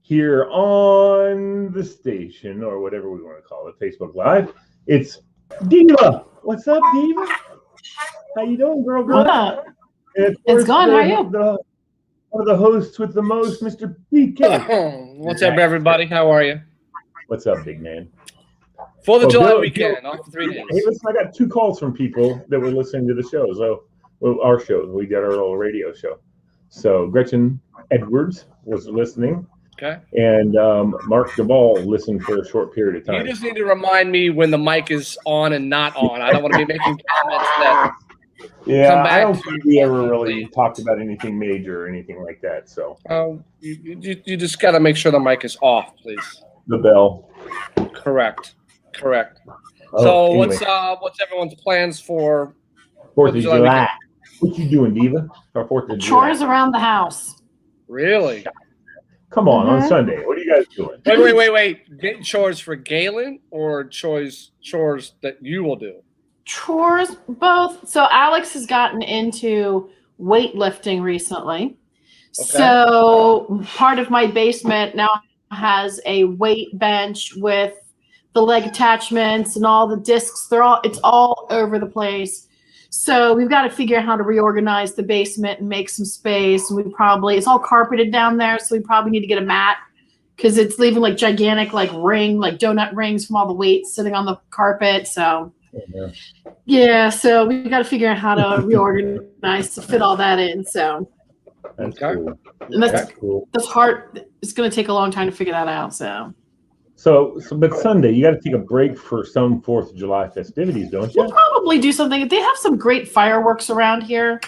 here on the station, or whatever we want to call it, Facebook Live. It's Diva. What's up, Diva? How you doing, girl? What up? And of course, It's going. How are you? One of the hosts with the most, Mr. PK. What's up, everybody? How are you? What's up, big man? 4th of July weekend, off for 3 days. Hey, listen, I got 2 calls from people that were listening to the show. So, our show, we did our little radio show. So Gretchen Edwards was listening. Okay. And Mark Duvall listened for a short period of time. You just need to remind me when the mic is on and not on. I don't want to be making comments that come back. I don't think we ever really talked about anything major or anything like that. So you just got to make sure the mic is off, please. The bell. Correct. Oh, So anyway. what's everyone's plans for 4th of July? weekend? What you doing, Diva? Or 4th of July? Chores around the house. Really? Come on Sunday. What are you guys doing? Wait. Get chores for Galen or chores that you will do? Chores, both. So Alex has gotten into weightlifting recently. Okay. So part of my basement now has a weight bench with the leg attachments and all the discs. It's all over the place. So we've got to figure out how to reorganize the basement and make some space. And it's all carpeted down there, so we probably need to get a mat because it's leaving like gigantic like donut rings from all the weights sitting on the carpet. So yeah, so we got to figure out how to reorganize to fit all that in. So that's okay. Cool. And that's cool. That's hard. It's going to take a long time to figure that out. So, but Sunday, you got to take a break for some 4th of July festivities, don't you? We'll probably do something. They have some great fireworks around here.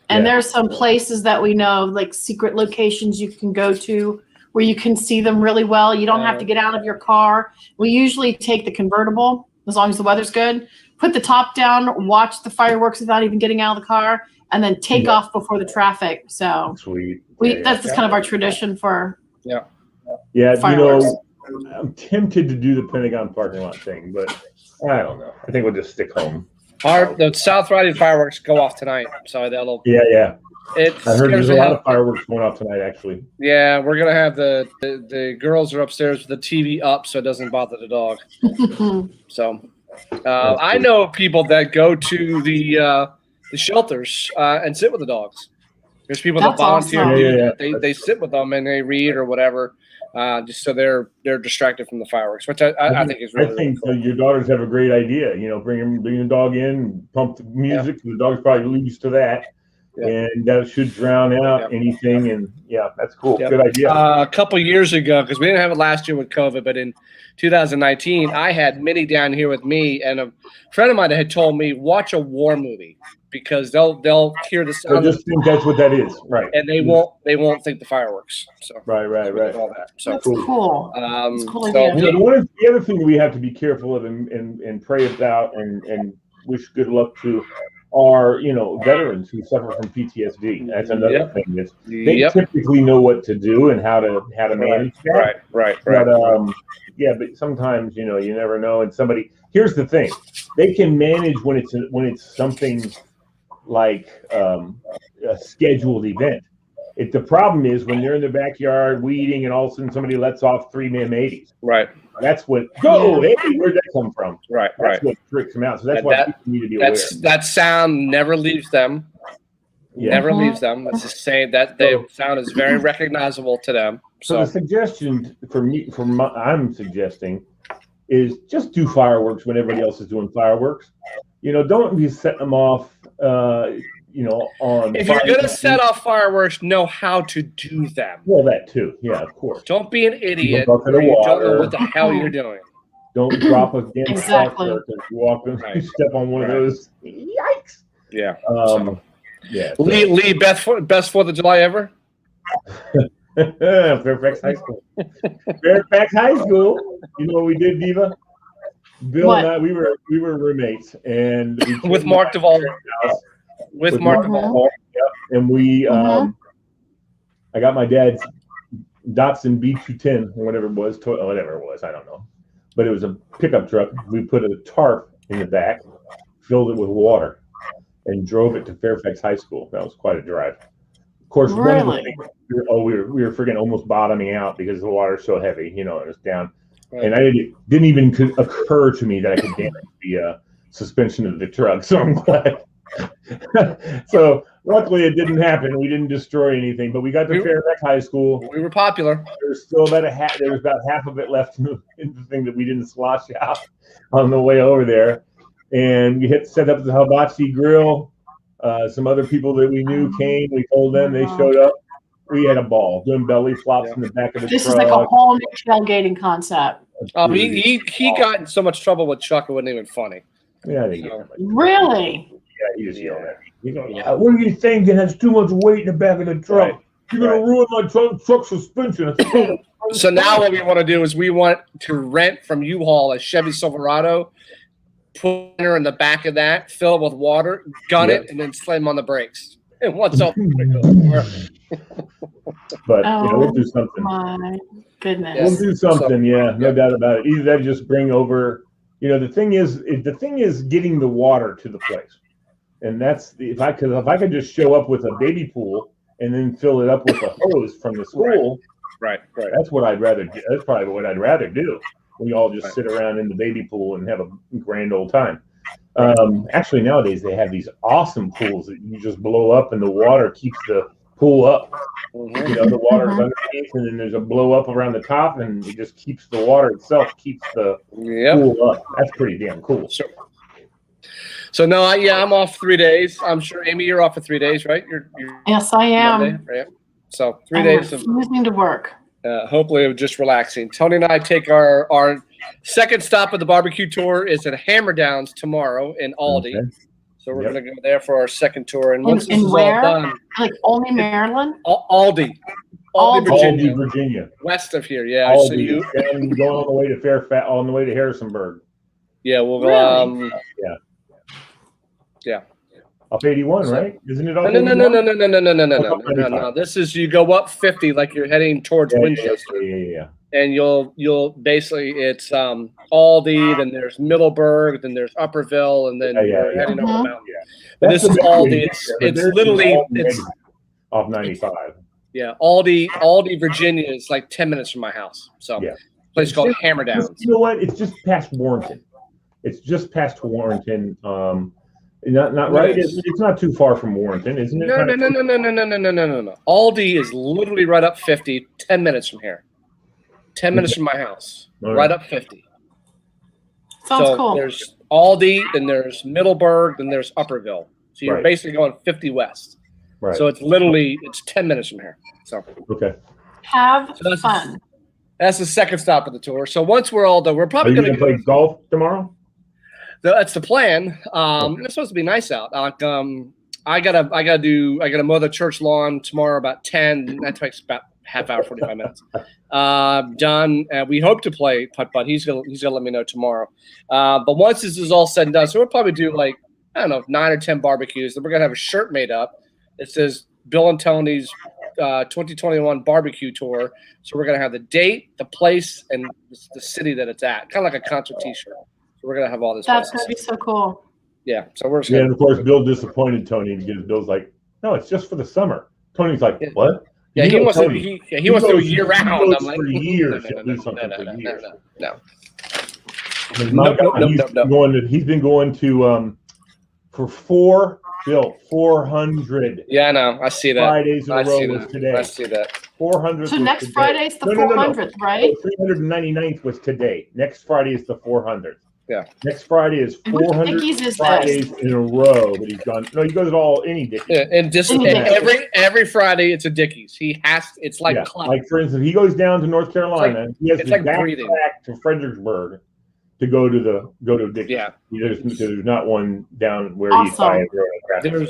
And there's some places that we know, like secret locations you can go to where you can see them really well. You don't have to get out of your car. We usually take the convertible, as long as the weather's good, put the top down, watch the fireworks without even getting out of the car, and then take off before the traffic. So sweet. That's just kind of our tradition for fireworks. I'm tempted to do the Pentagon parking lot thing, but I don't know. I think we'll just stick home. The South Riding fireworks go off tonight, so that'll. Yeah. I heard there's a lot of fire. fireworks going off tonight, actually. Yeah, we're gonna have the girls are upstairs with the TV up, so it doesn't bother the dog. So, I know people that go to the shelters and sit with the dogs. There's people that volunteer. Awesome. They sit with them and they read or whatever. Just so they're distracted from the fireworks, which I think is really. I think cool. Your daughters have a great idea. Bring the dog in, pump the music. The dog's probably used to that, and that should drown out anything. And that's cool. Good idea. A couple years ago, because we didn't have it last year with COVID, but in 2019, I had Minnie down here with me, and a friend of mine had told me watch a war movie because they'll hear the sound. I just think that's what that is, right? And they won't think the fireworks. So right. All that. So that's cool. That's a cool idea. idea. The other thing we have to be careful of and pray about and wish good luck to are veterans who suffer from PTSD. That's another thing. They typically know what to do and how to manage that. Right. But sometimes you never know. And here's the thing: they can manage when it's something like a scheduled event. The problem is when they're in the backyard weeding and all of a sudden somebody lets off 3 M80s. Right. That's what hey, where'd that come from? Right. That's what freaks them out. So that's why people need to be aware. That sound never leaves them. Never leaves them. Let's just say that the sound is very recognizable to them. So the suggestion I'm suggesting is just do fireworks when everybody else is doing fireworks. Don't be setting them off. If you're going to set off fireworks, know how to do them. Well, that too. Yeah, of course. Don't be an idiot. You don't know what the hell you're doing. Don't drop against exactly. You step on one of those. Yikes. Yeah. Lee, best 4th of July ever? Fairfax High School. Fairfax High School. You know what we did, Diva? Bill and I, we were roommates, and with Mark Duvall. With Mark Duvall. Yep. And we, I got my dad's Datsun B210 or whatever it was, I don't know, but it was a pickup truck. We put a tarp in the back, filled it with water, and drove it to Fairfax High School. That was quite a drive. Of course, one of the Really? things, we were freaking almost bottoming out because the water's so heavy, it was down. Right. And didn't even occur to me that I could damage the suspension of the truck. So I'm glad. So luckily it didn't happen. We didn't destroy anything, but we got to Fairbeck High School. We were popular. There was still about there was about half of it left in the thing that we didn't slosh out on the way over there. And we set up the hibachi grill. Some other people that we knew came. We told them, they showed up. We had a ball doing belly flops in the back of the truck. This is like a whole new tailgating concept. He got in so much trouble with Chuck, it wasn't even funny. Yeah, they get that much. Really? Yeah, he just yelled at me. He goes, "What are you thinking? Has too much weight in the back of the truck. Right. You're gonna ruin my truck suspension." So now what we want to do is we want to rent from U-Haul a Chevy Silverado, put her in the back of that, fill it with water, gun it, and then slam on the brakes. And what's up? But we'll do something. My goodness. We'll do something. No doubt about it. Either that, or just bring over. The thing is getting the water to the place, and that's if I could just show up with a baby pool and then fill it up with a hose from the school. Right. That's what I'd rather do. That's probably what I'd rather do. We all just sit around in the baby pool and have a grand old time. Actually, nowadays they have these awesome pools that you just blow up, and the water keeps the pool up. The water's underneath, and then there's a blow up around the top, and it just keeps the water itself keeps the pool up. That's pretty damn cool. Sure. So no, I'm off 3 days. I'm sure Amy, you're off for 3 days, right? You're yes, I am. Monday, right? So 3 days of refusing to work. Hopefully of just relaxing. Tony and I take our second stop of the barbecue tour is at Hammer Downs tomorrow in Aldi. Okay. So we're going to go there for our second tour. And once this is all done, like only Maryland? Aldi, Virginia, west of here. Yeah, Aldi. So going on the way to Fairfax, on the way to Harrisonburg. Yeah, we'll go. Yeah. Up 81, right? Isn't it up? No. This is you go up 50 like you're heading towards Winchester. Yeah. And you'll basically it's Aldi, then there's Middleburg, then there's Upperville, and then you're heading over the mountain. But this is Aldi. It's literally off 95. Yeah, Aldi, Virginia is like 10 minutes from my house. So a place called Hammer Downs. You know what? It's just past Warrenton. Not right. It's not too far from Warrenton, isn't it? No. Aldi is literally right up 50, 10 minutes from here. 10 minutes from my house, right up 50. Sounds cool. There's Aldi, then there's Middleburg, then there's Upperville. So you're basically going 50 west. Right. So it's 10 minutes from here. So have fun. That's the second stop of the tour. So once we're all done, we're probably going to play golf tomorrow. That's the plan. It's supposed to be nice out. I gotta mow the church lawn tomorrow about 10. That takes about half hour, 45 minutes. John, we hope to play putt. He's gonna let me know tomorrow. But once this is all said and done, so we'll probably do 9 or 10 barbecues. Then we're gonna have a shirt made up. It says Bill and Tony's 2021 barbecue tour. So we're gonna have the date, the place, and the city that it's at, kind of like a concert T-shirt. So we're gonna have all this. That's gonna be so cool. Yeah. So we're. And of course, Bill disappointed Tony because Bill's like, "No, it's just for the summer." Tony's like, "What?" Yeah, he wants to do a year round. I'm like, for years. No. He's been going to for 400. Yeah, I know. I see that. Fridays in a row was today. I see that. 400. So next Friday's the 400th, right? 399th was today. Next Friday is the 400th. Yeah. Next Friday is 400 Fridays in a row that he's gone. No, he goes any Dickies. Yeah, and just every Friday it's a Dickies. He has. It's like like for instance, he goes down to North Carolina. He has to back to Fredericksburg to go to Dickies. Yeah. There's not one down where he's by.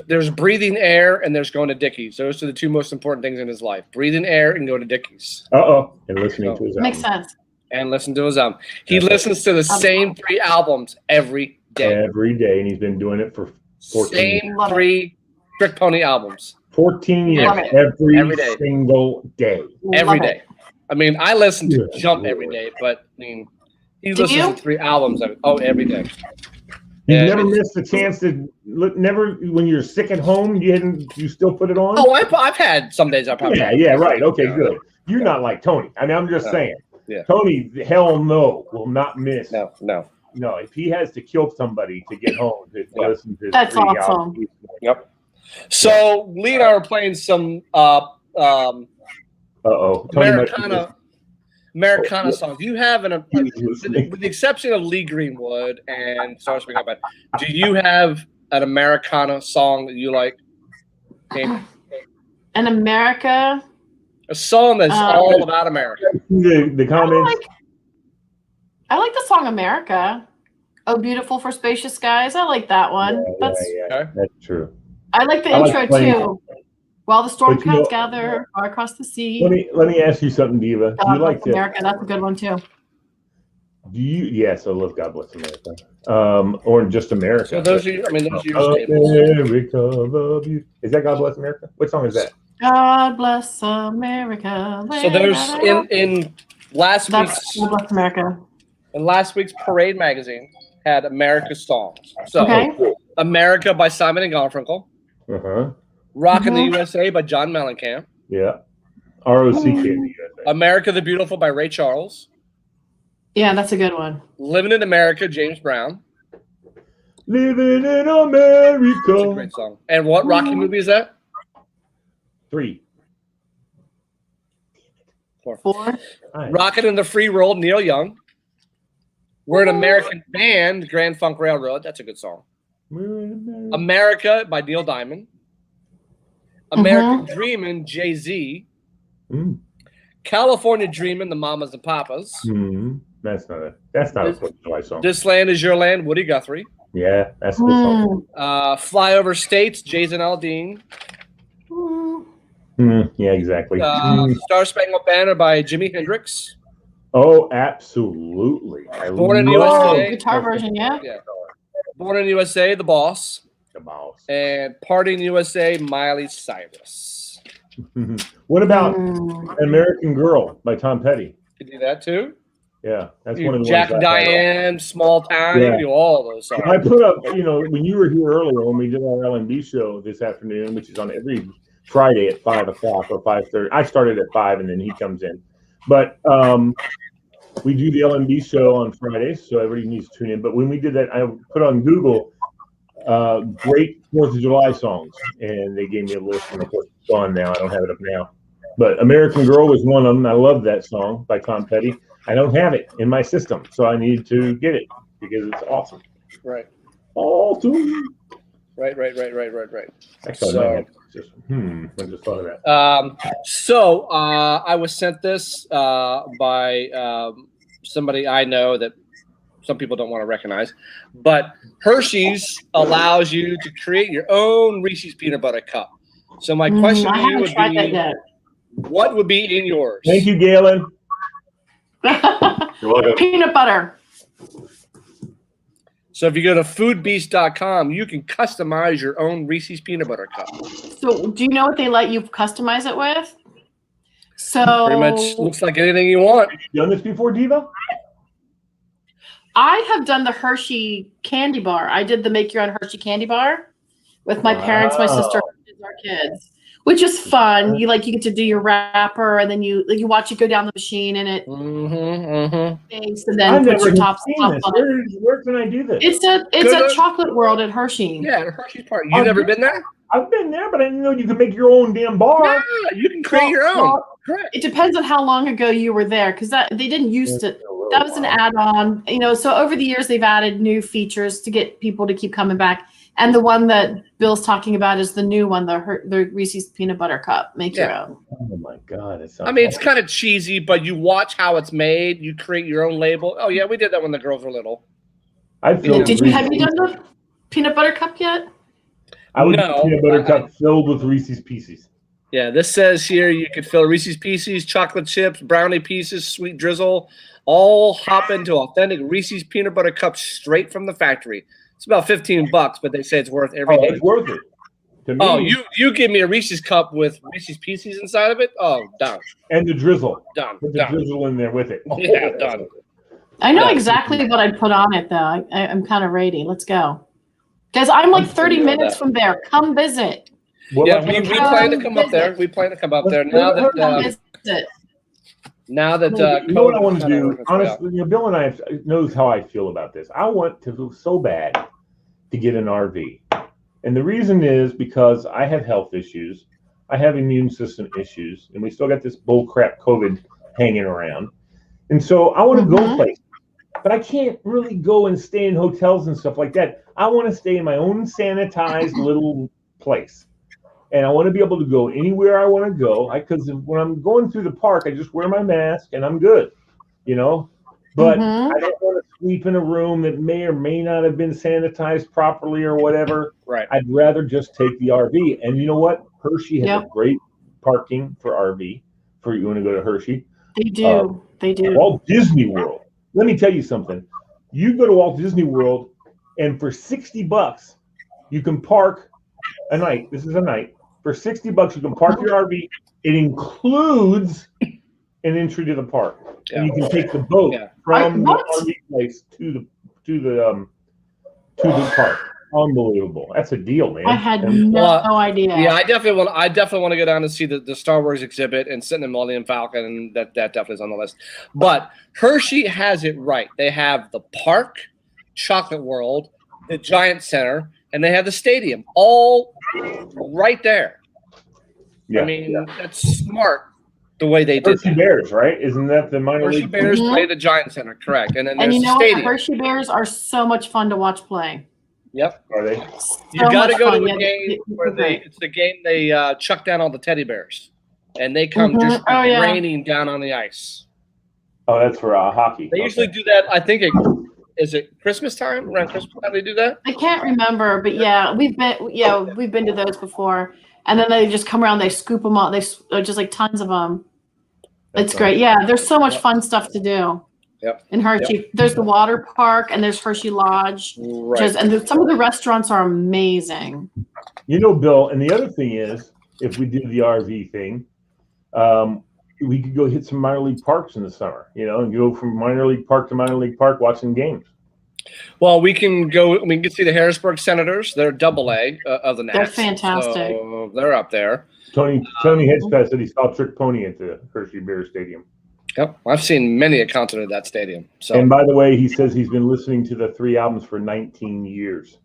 There's breathing air and there's going to Dickies. Those are the two most important things in his life: breathing air and go to Dickies. And listening to his album. Makes sense. And listen to his album. He listens to the same 3 albums every day. Every day, and he's been doing it for 14 years. Same 3 Trick Pony albums. 14 years. Every single day. Every day. I mean, I listen to Jump every day, but I mean, he listens to 3 albums every day. You've never missed a chance to never when you're sick at home. You still put it on? Oh, I've had some days I probably. Yeah, right. Okay, good. You're not like Tony. I mean, I'm just saying. Yeah. Tony, hell no, will not miss. No. If he has to kill somebody to get home to listen to That's awesome. Yep. So Lee and I were playing some Americana songs. Do you have with the exception of Lee Greenwood and Star Spring Up, do you have an Americana song that you like? An America? A song that's all about America. The comments. I like the song America. Oh, beautiful for spacious skies. I like that one. That's true. I like the intro too. While the storm clouds gather far across the sea. Let me ask you something, Diva. Do you like America? That's a good one too. Do you? Yes, I love God Bless America. Or just America. So those are your America, love you. Is that God Bless America? What song is that? God bless America. So there's in last week's God Bless America. In last week's Parade magazine had America's songs. So America by Simon and Garfunkel. Rockin' the USA by John Mellencamp. Yeah. R.O.C.K. in the USA. America the Beautiful by Ray Charles. Yeah, that's a good one. Living in America, James Brown. Living in America. That's a great song. And what Rocky movie is that? 3. 4. Nice. Rockin' in the Free World, Neil Young. We're an American Band, Grand Funk Railroad. That's a good song. America by Neil Diamond. American Dreamin', Jay-Z. California Dreamin', the Mamas and Papas. That's not a 4th of July song. This Land Is Your Land, Woody Guthrie. Yeah, that's a good song. Flyover States, Jason Aldean. Yeah, exactly. Star Spangled Banner by Jimi Hendrix. Oh, absolutely. Born in USA. Guitar version, yeah. Born in USA, The Boss. The Boss. And Party in USA, Miley Cyrus. What about American Girl by Tom Petty? You do that too? Yeah, that's one of the Jack ones. Diane, Small Town, you do all those songs. I put up, when you were here earlier, when we did our L&B show this afternoon, which is on every Friday at 5 o'clock or 5:30. I started at 5 and then he comes in. But we do the L&B show on Fridays, so everybody needs to tune in. But when we did that, I put on Google great 4th of July songs, and they gave me a list, and of course it's gone now. I don't have it up now. But American Girl was one of them. I love that song by Tom Petty. I don't have it in my system, so I need to get it because it's awesome. Right. Awesome. Right. Actually, I just thought of that. So I was sent this by somebody I know that some people don't want to recognize, but Hershey's allows you to create your own Reese's peanut butter cup. So my question to you would be, what would be in yours? Thank you, Galen. You're welcome. Peanut butter. So if you go to foodbeast.com, you can customize your own Reese's peanut butter cup. So do you know what they let you customize it with? So pretty much looks like anything you want. Have you done this before, Diva? I have done the Hershey candy bar. I did the make your own Hershey candy bar with my parents, my sister, and our kids, which is fun. You get to do your wrapper, and then you watch it go down the machine, and it makes, and then put your top stuff on it. Where can I do this? It's a chocolate world at Hershey. Yeah, at Hershey's Park. You've never been there? I've been there, but I didn't know you could make your own damn bar. Yeah, you can create your own. Correct. It depends on how long ago you were there, because they didn't used to. That was an add-on, So over the years, they've added new features to get people to keep coming back. And the one that Bill's talking about is the new one, the Reese's Peanut Butter Cup. Make your own. Oh my God! It's kind of cheesy, but you watch how it's made. You create your own label. Oh yeah, we did that when the girls were little. Have you done the peanut butter cup yet? I would do peanut butter cup filled with Reese's Pieces. Yeah, this says here you could fill Reese's Pieces, chocolate chips, brownie pieces, sweet drizzle, all hop into authentic Reese's peanut butter cups straight from the factory. It's about $15, but they say it's worth every day. It's worth it. To me, oh, you give me a Reese's cup with Reese's Pieces inside of it? Oh, done. And the drizzle. Done. Put the drizzle in there with it. Yeah, done. I know exactly what I'd put on it, though. I'm kind of ready. Let's go. Because I'm like 30 minutes from there. Come visit. Well, Yeah, we plan to come up there. We plan to come up there now that you know what I want to do. Honestly, Bill and I knows how I feel about this. I want to so bad to get an RV, and the reason is because I have health issues, I have immune system issues, and we still got this bullcrap COVID hanging around, and so I want to go places. But I can't really go and stay in hotels and stuff like that. I want to stay in my own sanitized little place. And I want to be able to go anywhere I want to go. Because when I'm going through the park, I just wear my mask and I'm good, But I don't want to sleep in a room that may or may not have been sanitized properly or whatever. Right. I'd rather just take the RV. And you know what? Hershey has a great parking for RV for you want to go to Hershey. They do. They do. Walt Disney World. Let me tell you something. You go to Walt Disney World, and for $60, you can park a night. This is a night. For $60, you can park your RV. It includes an entry to the park, and you can take the boat from the RV place to the park. Unbelievable! That's a deal, man. I had no idea. Yeah, I definitely want to go down and see the Star Wars exhibit and sit in the Millennium Falcon, and that definitely is on the list. But Hershey has it right. They have the park, Chocolate World, the Giant Center, and they have the stadium all right there. Yeah, I mean, that's smart the way they did Hershey Bears, right? Isn't that the minor Hershey league? Bears play the Giant Center, correct? And then there's you know the stadium. what? Hershey Bears are so much fun to watch play. Yep. Are they? You got to go to a game where it's the game they chuck down all the teddy bears, and they come just raining down on the ice. Oh, that's for hockey. They usually do that. I think is it Christmas time? Around Christmas time they do that? I can't remember, but we've been to those before. And then they just come around, they scoop them up. They just like tons of them. It's great. Yeah, there's so much fun stuff to do. Yep. In Hershey, there's the water park and there's Hershey Lodge. Right. Some of the restaurants are amazing. Bill, and the other thing is, if we do the RV thing, we could go hit some minor league parks in the summer, and go from minor league park to minor league park watching games. Well, we can go. We can see the Harrisburg Senators. They're AA of the Nats. They're fantastic. So they're up there. Tony Hedgepeth said he saw Trick Pony at the Hershey Bear Stadium. Yep, I've seen many a concert at that stadium. So, and by the way, he says he's been listening to the 3 albums for 19 years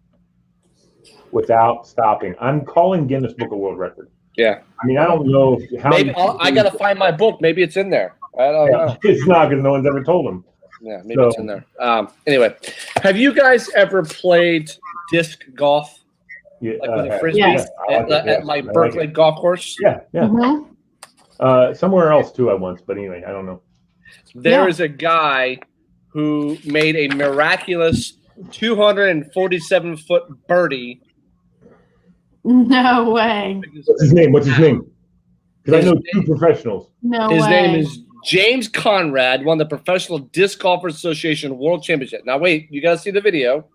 without stopping. I'm calling Guinness Book of World Record. Yeah. I mean, I don't know how. Maybe I got to find my book. Maybe it's in there. I don't know. It's not because no one's ever told him. Yeah, maybe it's in there. Anyway, have you guys ever played disc golf? Yeah, like with a frisbee at my Berkeley golf course? Yeah. Somewhere else too, I once, but anyway, I don't know. There is a guy who made a miraculous 247-foot birdie. No way. What's his name? Because I know 2 professionals. No way. His name is James Conrad, won the Professional Disc Golfers Association World Championship. Now, wait, you got to see the video.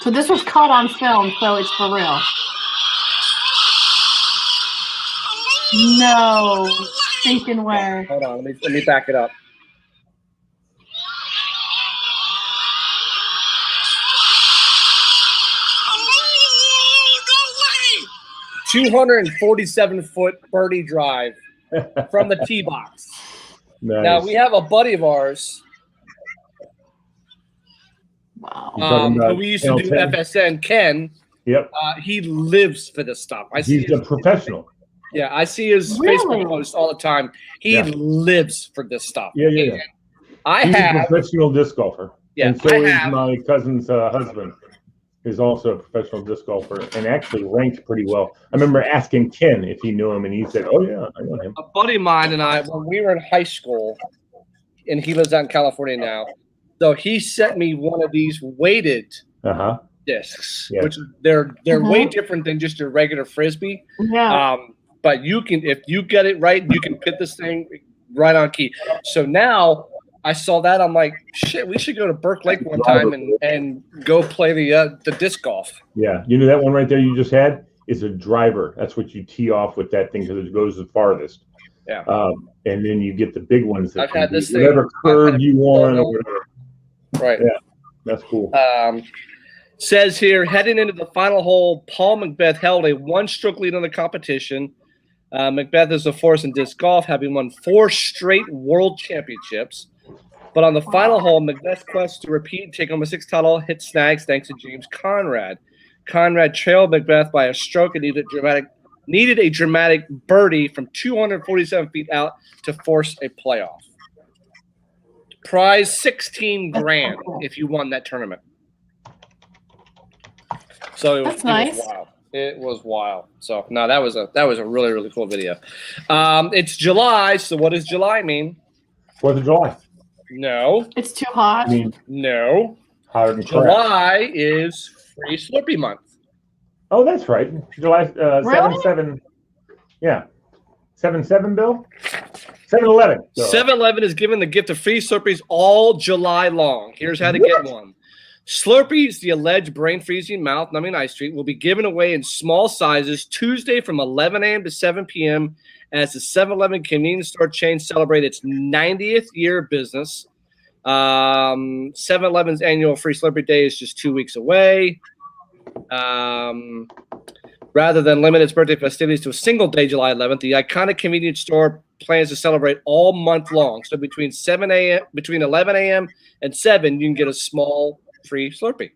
So this was caught on film, so it's for real. No stinking way. Hold on, let me back it up. No way! 247-foot birdie drive from the tee box. Nice. Now we have a buddy of ours. Wow. Who we used to do FSN, Ken. Yep. He lives for this stuff. He's a professional. Yeah, I see his Facebook posts all the time. He lives for this stuff. Yeah. He's a professional disc golfer. Yeah, and so is my cousin's husband. Is also a professional disc golfer and actually ranked pretty well. I remember asking Ken if he knew him, and he said, "Oh yeah, I know him." A buddy of mine and I, when we were in high school, and he lives out in California now. So he sent me one of these weighted discs, which they're way different than just your regular frisbee. Yeah. But you can, if you get it right, you can hit this thing right on key. So now I saw that, I'm like, shit, we should go to Burke Lake one time and go play the disc golf. Yeah, you know that one right there you just had is a driver. That's what you tee off with that thing because it goes the farthest. Yeah. And then you get the big ones that I've had this thing. whatever curve you want or whatever. Right. Yeah, that's cool. Says here, heading into the final hole, Paul Macbeth held a one-stroke lead on the competition. Macbeth is a force in disc golf, having won 4 straight world championships. But on the final hole, Macbeth's quest to repeat, take home a 6th title, hit snags thanks to James Conrad. Conrad trailed Macbeth by a stroke and needed a dramatic birdie from 247 feet out to force a playoff. Prize 16 grand if you won that tournament. So it was wild. It was wild. So no, that was a really, really cool video. It's July. So what does July mean? 4th of July. No. It's too hot. No. Hotter than July is Free Slurpee month. Oh, that's right. July really? 7/7. Yeah. 7/7, Bill? 7/11. 7/11 is given the gift of free Slurpees all July long. Here's how to get one. Slurpees, the alleged brain-freezing, mouth-numbing ice treat, will be given away in small sizes Tuesday from 11 a.m. to 7 p.m. as the 7-Eleven convenience store chain celebrates its 90th year of business. 7-Eleven's annual Free Slurpee Day is just 2 weeks away. Rather than limit its birthday festivities to a single day, July 11th, the iconic convenience store plans to celebrate all month long. So between 11 a.m. and 7, you can get a small free Slurpee.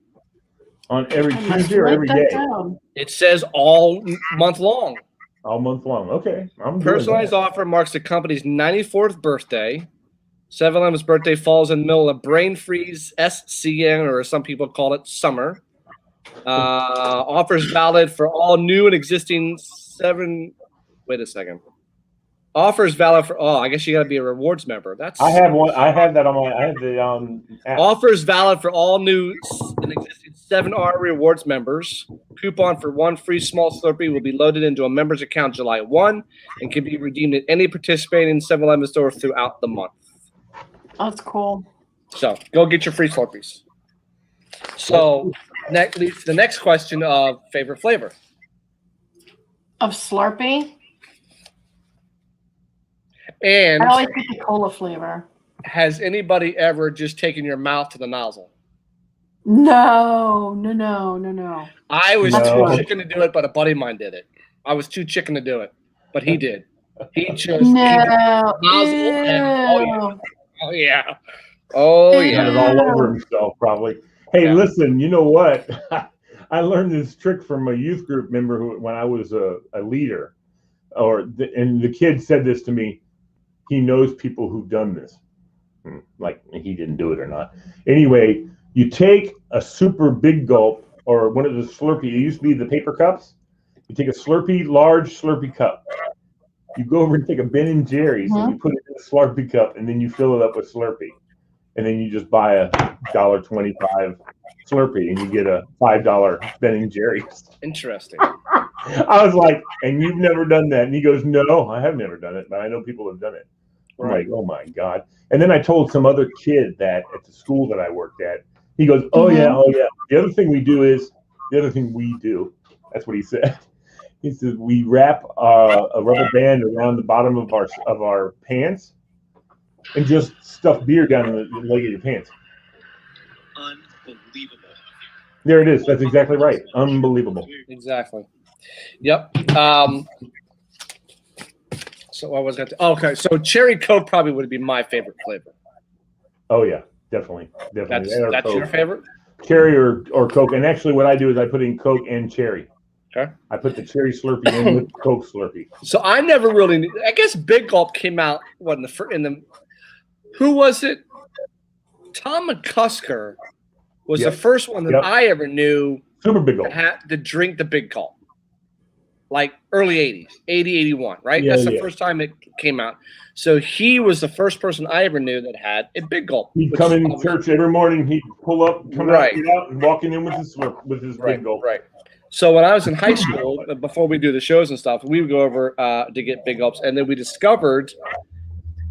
On every Tuesday or every day? It says all month long. All month long. Okay. Personalized offer marks the company's 94th birthday. 7-Eleven's birthday falls in the middle of brain freeze SCN, or some people call it summer. Offers valid for all new and existing Offers valid for I guess you got to be a rewards member. I have one. I have that on my. I have the app. Offers valid for all new and existing 7R rewards members. Coupon for 1 free small Slurpee will be loaded into a member's account July 1 and can be redeemed at any participating 7-Eleven store throughout the month. That's cool. So go get your free Slurpees. So next leads to the next question of favorite flavor. Of Slurpee? And I always get the cola flavor. Has anybody ever just taken your mouth to the nozzle? No. I was too chicken to do it, but a buddy of mine did it. I was too chicken to do it, but he did. He just nozzle and oh yeah. Had it all over himself, probably. Hey, listen, you know what? I learned this trick from a youth group member when I was a leader, and the kid said this to me. He knows people who've done this. Like he didn't do it or not. Anyway, you take a super big gulp or one of the Slurpee. It used to be the paper cups. You take a large Slurpee cup. You go over and take a Ben & Jerry's and you put it in a Slurpee cup, and then you fill it up with Slurpee. And then you just buy a $1.25 Slurpee and you get a $5 Ben & Jerry's. Interesting. I was like, and you've never done that? And he goes, no, I have never done it, but I know people have done it. I'm like, oh my God. And then I told some other kid that at the school that I worked at. He goes, oh yeah. The other thing we do, that's what he said. He says, we wrap a rubber band around the bottom of our pants and just stuff beer down in the leg of your pants. Unbelievable. There it is. That's exactly right. Unbelievable. Exactly. Yep. So I was going to. Okay, so cherry Coke probably would be my favorite flavor. Oh yeah, definitely. That's your favorite. Cherry or Coke, and actually, what I do is I put in Coke and cherry. Okay. I put the cherry Slurpee in with Coke Slurpee. So I never really. I guess Big Gulp came out who was it? Tom McCusker was the first one that I ever knew. Super Big Gulp. Had to drink the Big Gulp. Like early 80s, 80, 81, right? That's the first time it came out. So he was the first person I ever knew that had a Big Gulp. He'd come in church every morning. He'd pull up, come out, get out, and walking in with his Big Gulp. Right. So when I was in high school, before we do the shows and stuff, we would go over to get Big Gulps, and then we discovered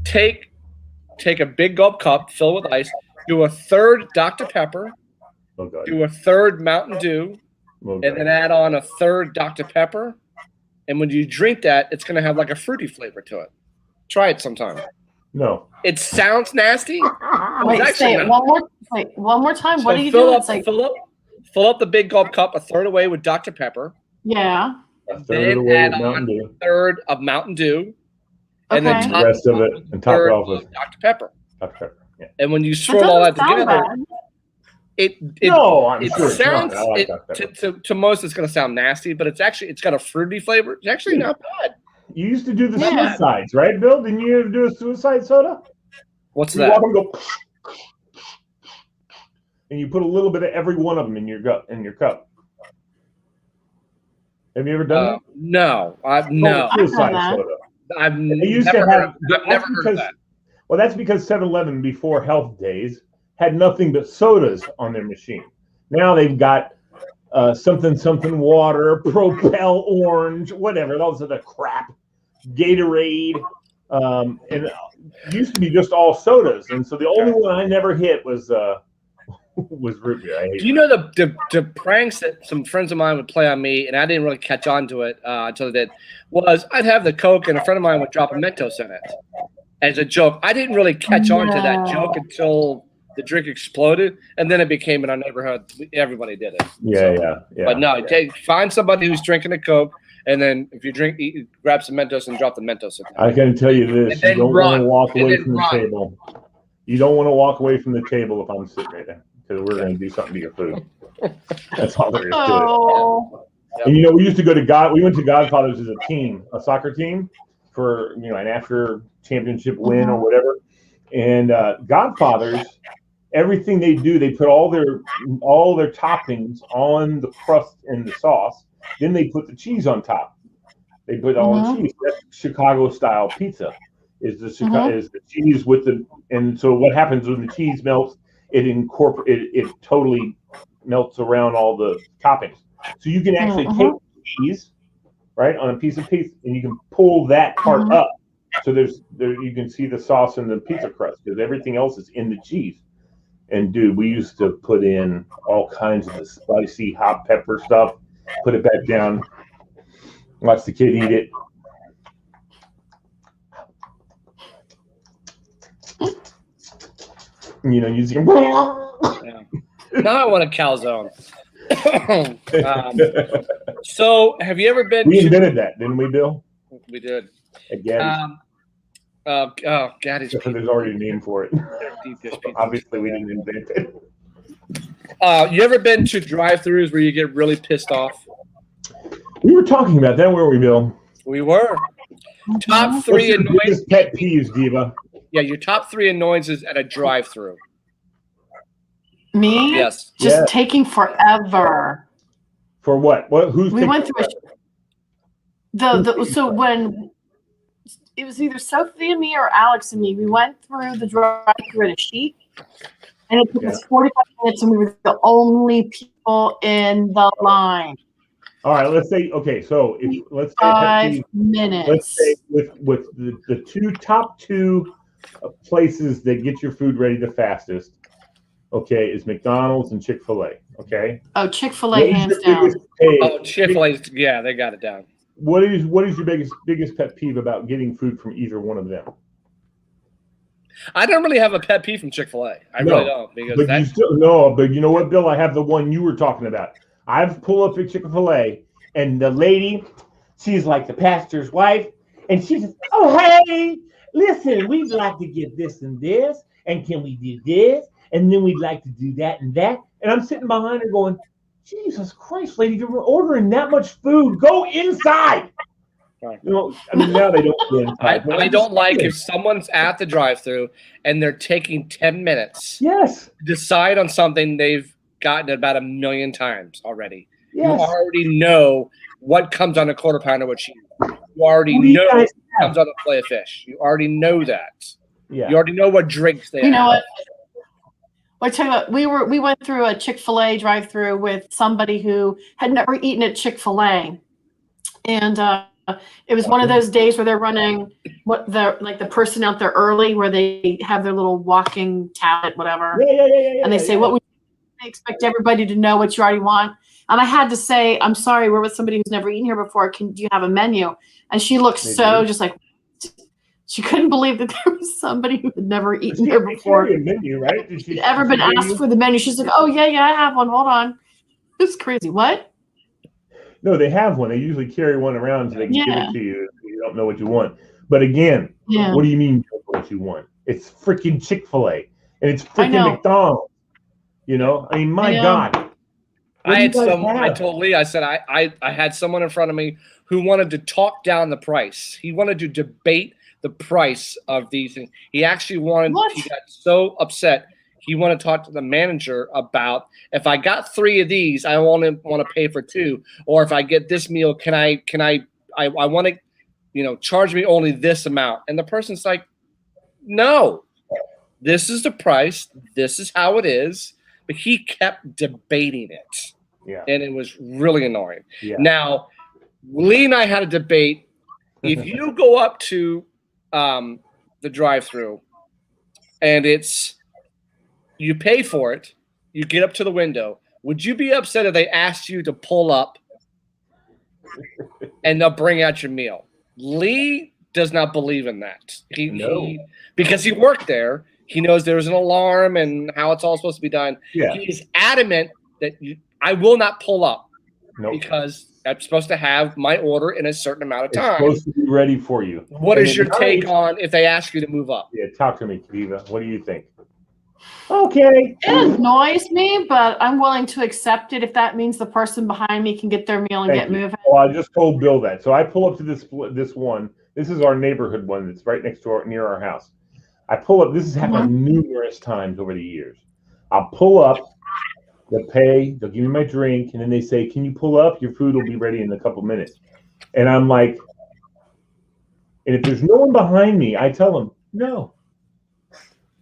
take a Big Gulp cup, fill with ice, do a third Dr. Pepper, do a third Mountain Dew, MoreJoy. and then add on a third Dr. Pepper. And when you drink that, it's going to have like a fruity flavor to it. Try it sometime. No. It sounds nasty. Wait, say it one more time. What do you fill do? up, It's like, fill up the big gulp cup, a third away with Dr. Pepper. yeah. A third Then away add with Mountain on Dew. a third of Mountain Dew. And then Okay. The rest of it, and top it off with Dr. Pepper. Dr. Pepper. Yeah. And when you That swirl all that doesn't sound together, bad. No, I'm it sure it's sounds not. I like Dr. Pepper. to most it's going to sound nasty, but it's got a fruity flavor. It's actually not bad. You used to do the Yeah. suicides, right, Bill? Didn't you ever do a suicide soda? What's You that? walk and go, and you put a little bit of every one of them in your cup. Have you ever done that? No, I've Oh, no. suicide that. soda. I've They used never to heard have. of, I've never heard of that. Well, that's because 7-Eleven before Health Days had nothing but sodas on their machine. Now they've got something water, Propel Orange, whatever. Those are the crap. Gatorade, and it used to be just all sodas. And so the only one I never hit was root beer. I hate Do you know the pranks that some friends of mine would play on me, and I didn't really catch on to it until they did, was I'd have the Coke and a friend of mine would drop a Mentos in it as a joke. I didn't really catch on to that joke until the drink exploded, and then it became in our neighborhood. Everybody did it. Yeah. But no, find somebody who's drinking a Coke, and then if you grab some Mentos and drop the Mentos in there. I can tell you this: And you don't want to walk And away then from the run. table. You don't want to walk away from the table if I'm sitting right there, because we're going to do something to your food. That's all there is to it. Oh. And we used to go to we went to Godfathers as a team, a soccer team, for an after championship win or whatever. And Godfathers, everything they do, they put all their toppings on the crust and the sauce. Then they put the cheese on top. They put all the cheese. That's Chicago style pizza. Is the cheese with and so what happens when the cheese melts? It totally melts around all the toppings. So you can actually take cheese, right, on a piece of pizza, and you can pull that part up. So you can see the sauce and the pizza crust, because everything else is in the cheese. And dude, we used to put in all kinds of the spicy hot pepper stuff, put it back down, watch the kid eat it. You see. Now I want a calzone. So, have you ever been? We invented that, didn't we, Bill? We did. Again. Gaddy's. There's already a name for it. Obviously, we didn't invent it. You ever been to drive-thrus where you get really pissed off? We were talking about that, weren't we, Bill? We were. Top three annoyances. Biggest pet peeves, Diva. Yeah, your top three annoyances at a drive-thru. Me? Yes. Just taking forever. For what? We went through so when it was either Sophie and me or Alex and me, we went through the drive-thru at a sheet, and it took us 45 minutes, and we were the only people in the line. All right, let's say so. Let's say 5 minutes. Let's say with the top two places that get your food ready the fastest. Okay, is McDonald's and Chick-fil-A. Okay. Oh, Chick-fil-A hands down. Oh, Chick-fil-A, yeah, they got it down. What is your biggest pet peeve about getting food from either one of them? I don't really have a pet peeve from Chick-fil-A. I really don't, because but you know what, Bill? I have the one you were talking about. I've pulled up at Chick-fil-A, and the lady, she's like the pastor's wife, and she says, "Oh, hey, listen, we'd like to get this and this, and can we do this? And then we'd like to do that and that." And I'm sitting behind her going, "Jesus Christ, lady, you're ordering that much food. Go inside." Right. Now they don't go inside. I don't like if someone's at the drive-thru and they're taking 10 minutes Yes. to decide on something they've gotten about 1 million times already. Yes. You already know what comes on a quarter pounder with cheese. You already know what comes on a fillet of fish. You already know that. Yeah. You already know what drinks they have. You know what? I tell you what, we went through a Chick-fil-A drive-through with somebody who had never eaten at Chick-fil-A, and it was one of those days where they're running the person out there early, where they have their little walking tablet, whatever. Yeah. And they say, "What would you expect everybody to know what you already want?" And I had to say, I'm sorry, we're with somebody who's never eaten here before. Do you have a menu? And she looked just like, she couldn't believe that there was somebody who had never eaten here before. A menu, right? Did she'd ever been asked for the menu. She's like, oh, yeah, I have one. Hold on. It's crazy. What? No, they have one. They usually carry one around so they can give it to you if you don't know what you want. But again, what do you mean you don't know what you want? It's freaking Chick-fil-A and it's freaking McDonald's. You know, I mean, my God. I told Lee, I said, I had someone in front of me who wanted to talk down the price. He wanted to debate the price of these things. He actually he got so upset. He wanted to talk to the manager about, if I got 3 of these, I want to pay for 2, or if I get this meal, I want to, charge me only this amount. And the person's like, no, this is the price. This is how it is. But he kept debating it. Yeah. And it was really annoying. Yeah. Now, Lee and I had a debate. If you go up to the drive-thru and you pay for it, you get up to the window, would you be upset if they asked you to pull up and they'll bring out your meal? Lee does not believe in that. Because he worked there. He knows there's an alarm and how it's all supposed to be done. Yeah. He's adamant that I will not pull up because I'm supposed to have my order in a certain amount of time. It's supposed to be ready for you. What is your take on if they ask you to move up? Yeah, talk to me, Kiva. What do you think? Okay. It annoys me, but I'm willing to accept it if that means the person behind me can get their meal and get moving. Well, I just told Bill that. So I pull up to this one. This is our neighborhood one that's right next to near our house. I pull up. This has happened numerous times over the years. I'll pull up, they'll pay, they'll give me my drink, and then they say, can you pull up? Your food will be ready in a couple minutes. And I'm like, and if there's no one behind me, I tell them, no.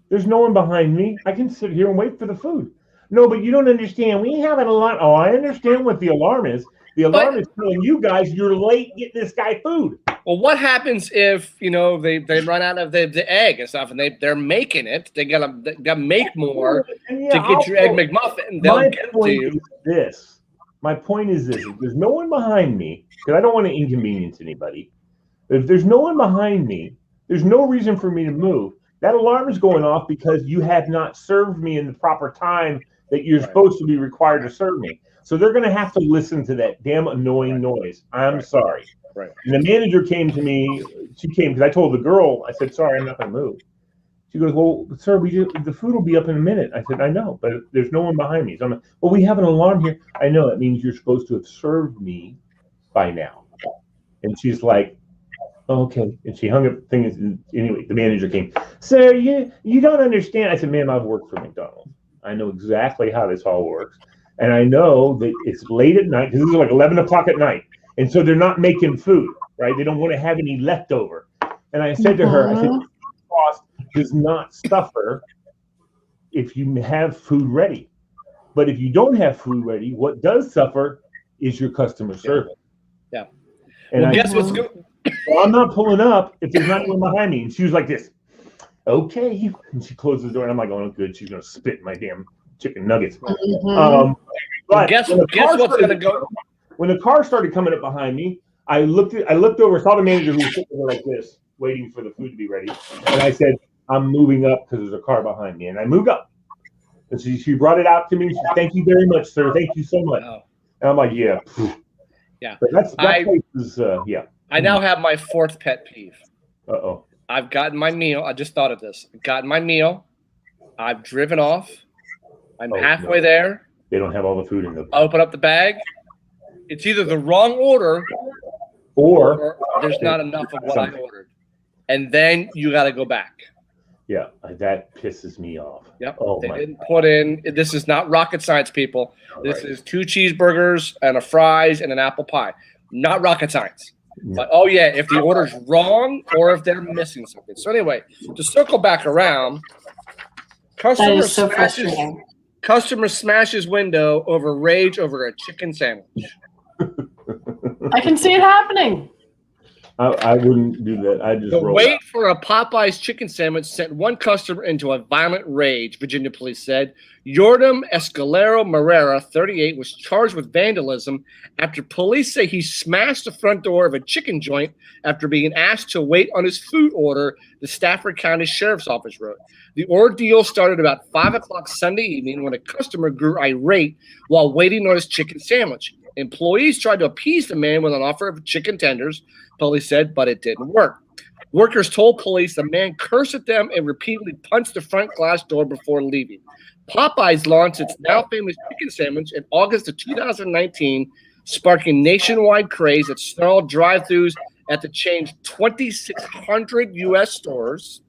There's no one behind me. I can sit here and wait for the food. No, but you don't understand. We have an alarm. Oh, I understand what the alarm is. The alarm is telling you guys you're late getting this guy food. Well, what happens if they run out of the egg and stuff, and they're making it? They gotta make more to get your egg McMuffin. They'll get it to you. My point is this: if there's no one behind me, because I don't want to inconvenience anybody. If there's no one behind me, there's no reason for me to move. That alarm is going off because you have not served me in the proper time that you're supposed to be required to serve me. So they're going to have to listen to that damn annoying noise. I'm sorry. Right. And the manager came to me. She came because I told the girl, I said, sorry, I'm not going to move. She goes, well, sir, the food will be up in a minute. I said, I know, but there's no one behind me. So I'm like, well, we have an alarm here. I know. That means you're supposed to have served me by now. And she's like, oh, okay. And she hung up things. Anyway, the manager came. Sir, you don't understand. I said, ma'am, I've worked for McDonald's. I know exactly how this all works. And I know that it's late at night, because this is like 11 o'clock at night. And so they're not making food, right? They don't want to have any leftover. And I said to her, I said, cost does not suffer if you have food ready. But if you don't have food ready, what does suffer is your customer service. Yeah. And well, guess what's good? Well, I'm not pulling up if there's not anyone behind me. And she was like this, okay. And she closed the door, and I'm like, oh, good. She's going to spit in my damn chicken nuggets. But guess what's going to go? When the car started coming up behind me, I looked over, saw the manager who was sitting there like this, waiting for the food to be ready. And I said, I'm moving up because there's a car behind me. And I moved up. And she brought it out to me. She said, thank you very much, sir. Thank you so much. Oh. And I'm like, yeah. Yeah. But that place is, yeah. I now have my 4th pet peeve. Uh-oh. I've gotten my meal. I just thought of this. I've gotten my meal. I've driven off. I'm halfway there. They don't have all the food in the. Open up the bag. It's either the wrong order or there's not enough of what I ordered. And then you got to go back. Yeah, that pisses me off. Yep. They didn't put in. This is not rocket science, people. This is 2 cheeseburgers and a fries and an apple pie. Not rocket science. But oh yeah, if the order's wrong or if they're missing something. So anyway, to circle back around, customer smashes window over rage over a chicken sandwich. I can see it happening. I wouldn't do that. I just The roll wait out. for a Popeye's chicken sandwich sent one customer into a violent rage, Virginia police said. Yordam Escalero Morera, 38, was charged with vandalism after police say he smashed the front door of a chicken joint after being asked to wait on his food order, the Stafford County Sheriff's Office wrote. The ordeal started about 5 o'clock Sunday evening when a customer grew irate while waiting on his chicken sandwich. Employees tried to appease the man with an offer of chicken tenders, police said, but it didn't work. Workers told police the man cursed at them and repeatedly punched the front glass door before leaving. Popeyes launched its now famous chicken sandwich in August of 2019, sparking nationwide craze at snarled drive-thrus at the chain's 2,600 U.S. stores.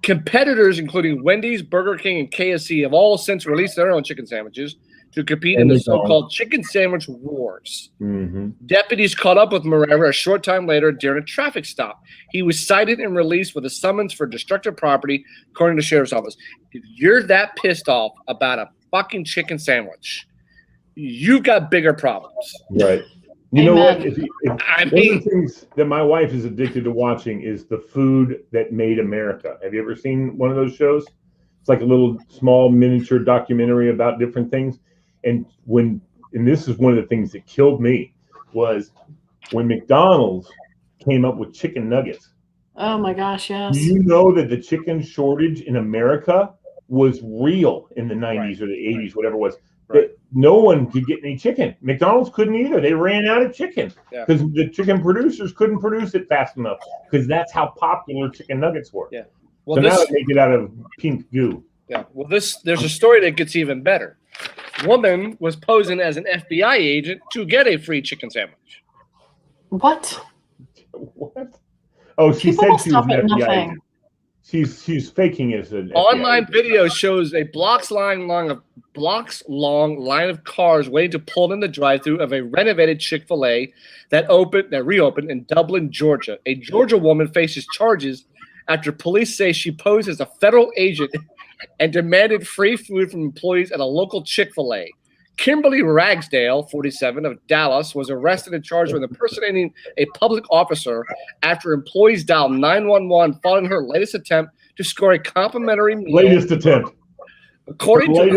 Competitors, including Wendy's, Burger King, and KFC, have all since released their own chicken sandwiches to compete in the so-called chicken sandwich wars. Mm-hmm. Deputies caught up with Morera a short time later during a traffic stop. He was cited and released with a summons for destructive property, according to the sheriff's office. If you're that pissed off about a fucking chicken sandwich, you've got bigger problems. Right. You know what? One of the things that my wife is addicted to watching is the Food That Made America. Have you ever seen one of those shows? It's like a little small miniature documentary about different things. And this is one of the things that killed me was when McDonald's came up with chicken nuggets. Oh my gosh, yes. Do you know that the chicken shortage in America was real in the 90s or the 80s, whatever it was? That no one could get any chicken. McDonald's couldn't either. They ran out of chicken because the chicken producers couldn't produce it fast enough because that's how popular chicken nuggets were. Yeah. Well, so now they make it out of pink goo. Yeah. Well, there's a story that gets even better. Woman was posing as an FBI agent to get a free chicken sandwich. What? What? Oh, she said she was an FBI agent. She's faking it as an FBI online agent. video shows a blocks long line of cars waiting to pull in the drive-thru of a renovated Chick-fil-A that reopened in Dublin, Georgia. A Georgia woman faces charges after police say she posed as a federal agent and demanded free food from employees at a local Chick-fil-A. Kimberly Ragsdale, 47, of Dallas, was arrested and charged with impersonating a public officer after employees dialed 911 following her latest attempt to score a complimentary meal. Latest attempt. According to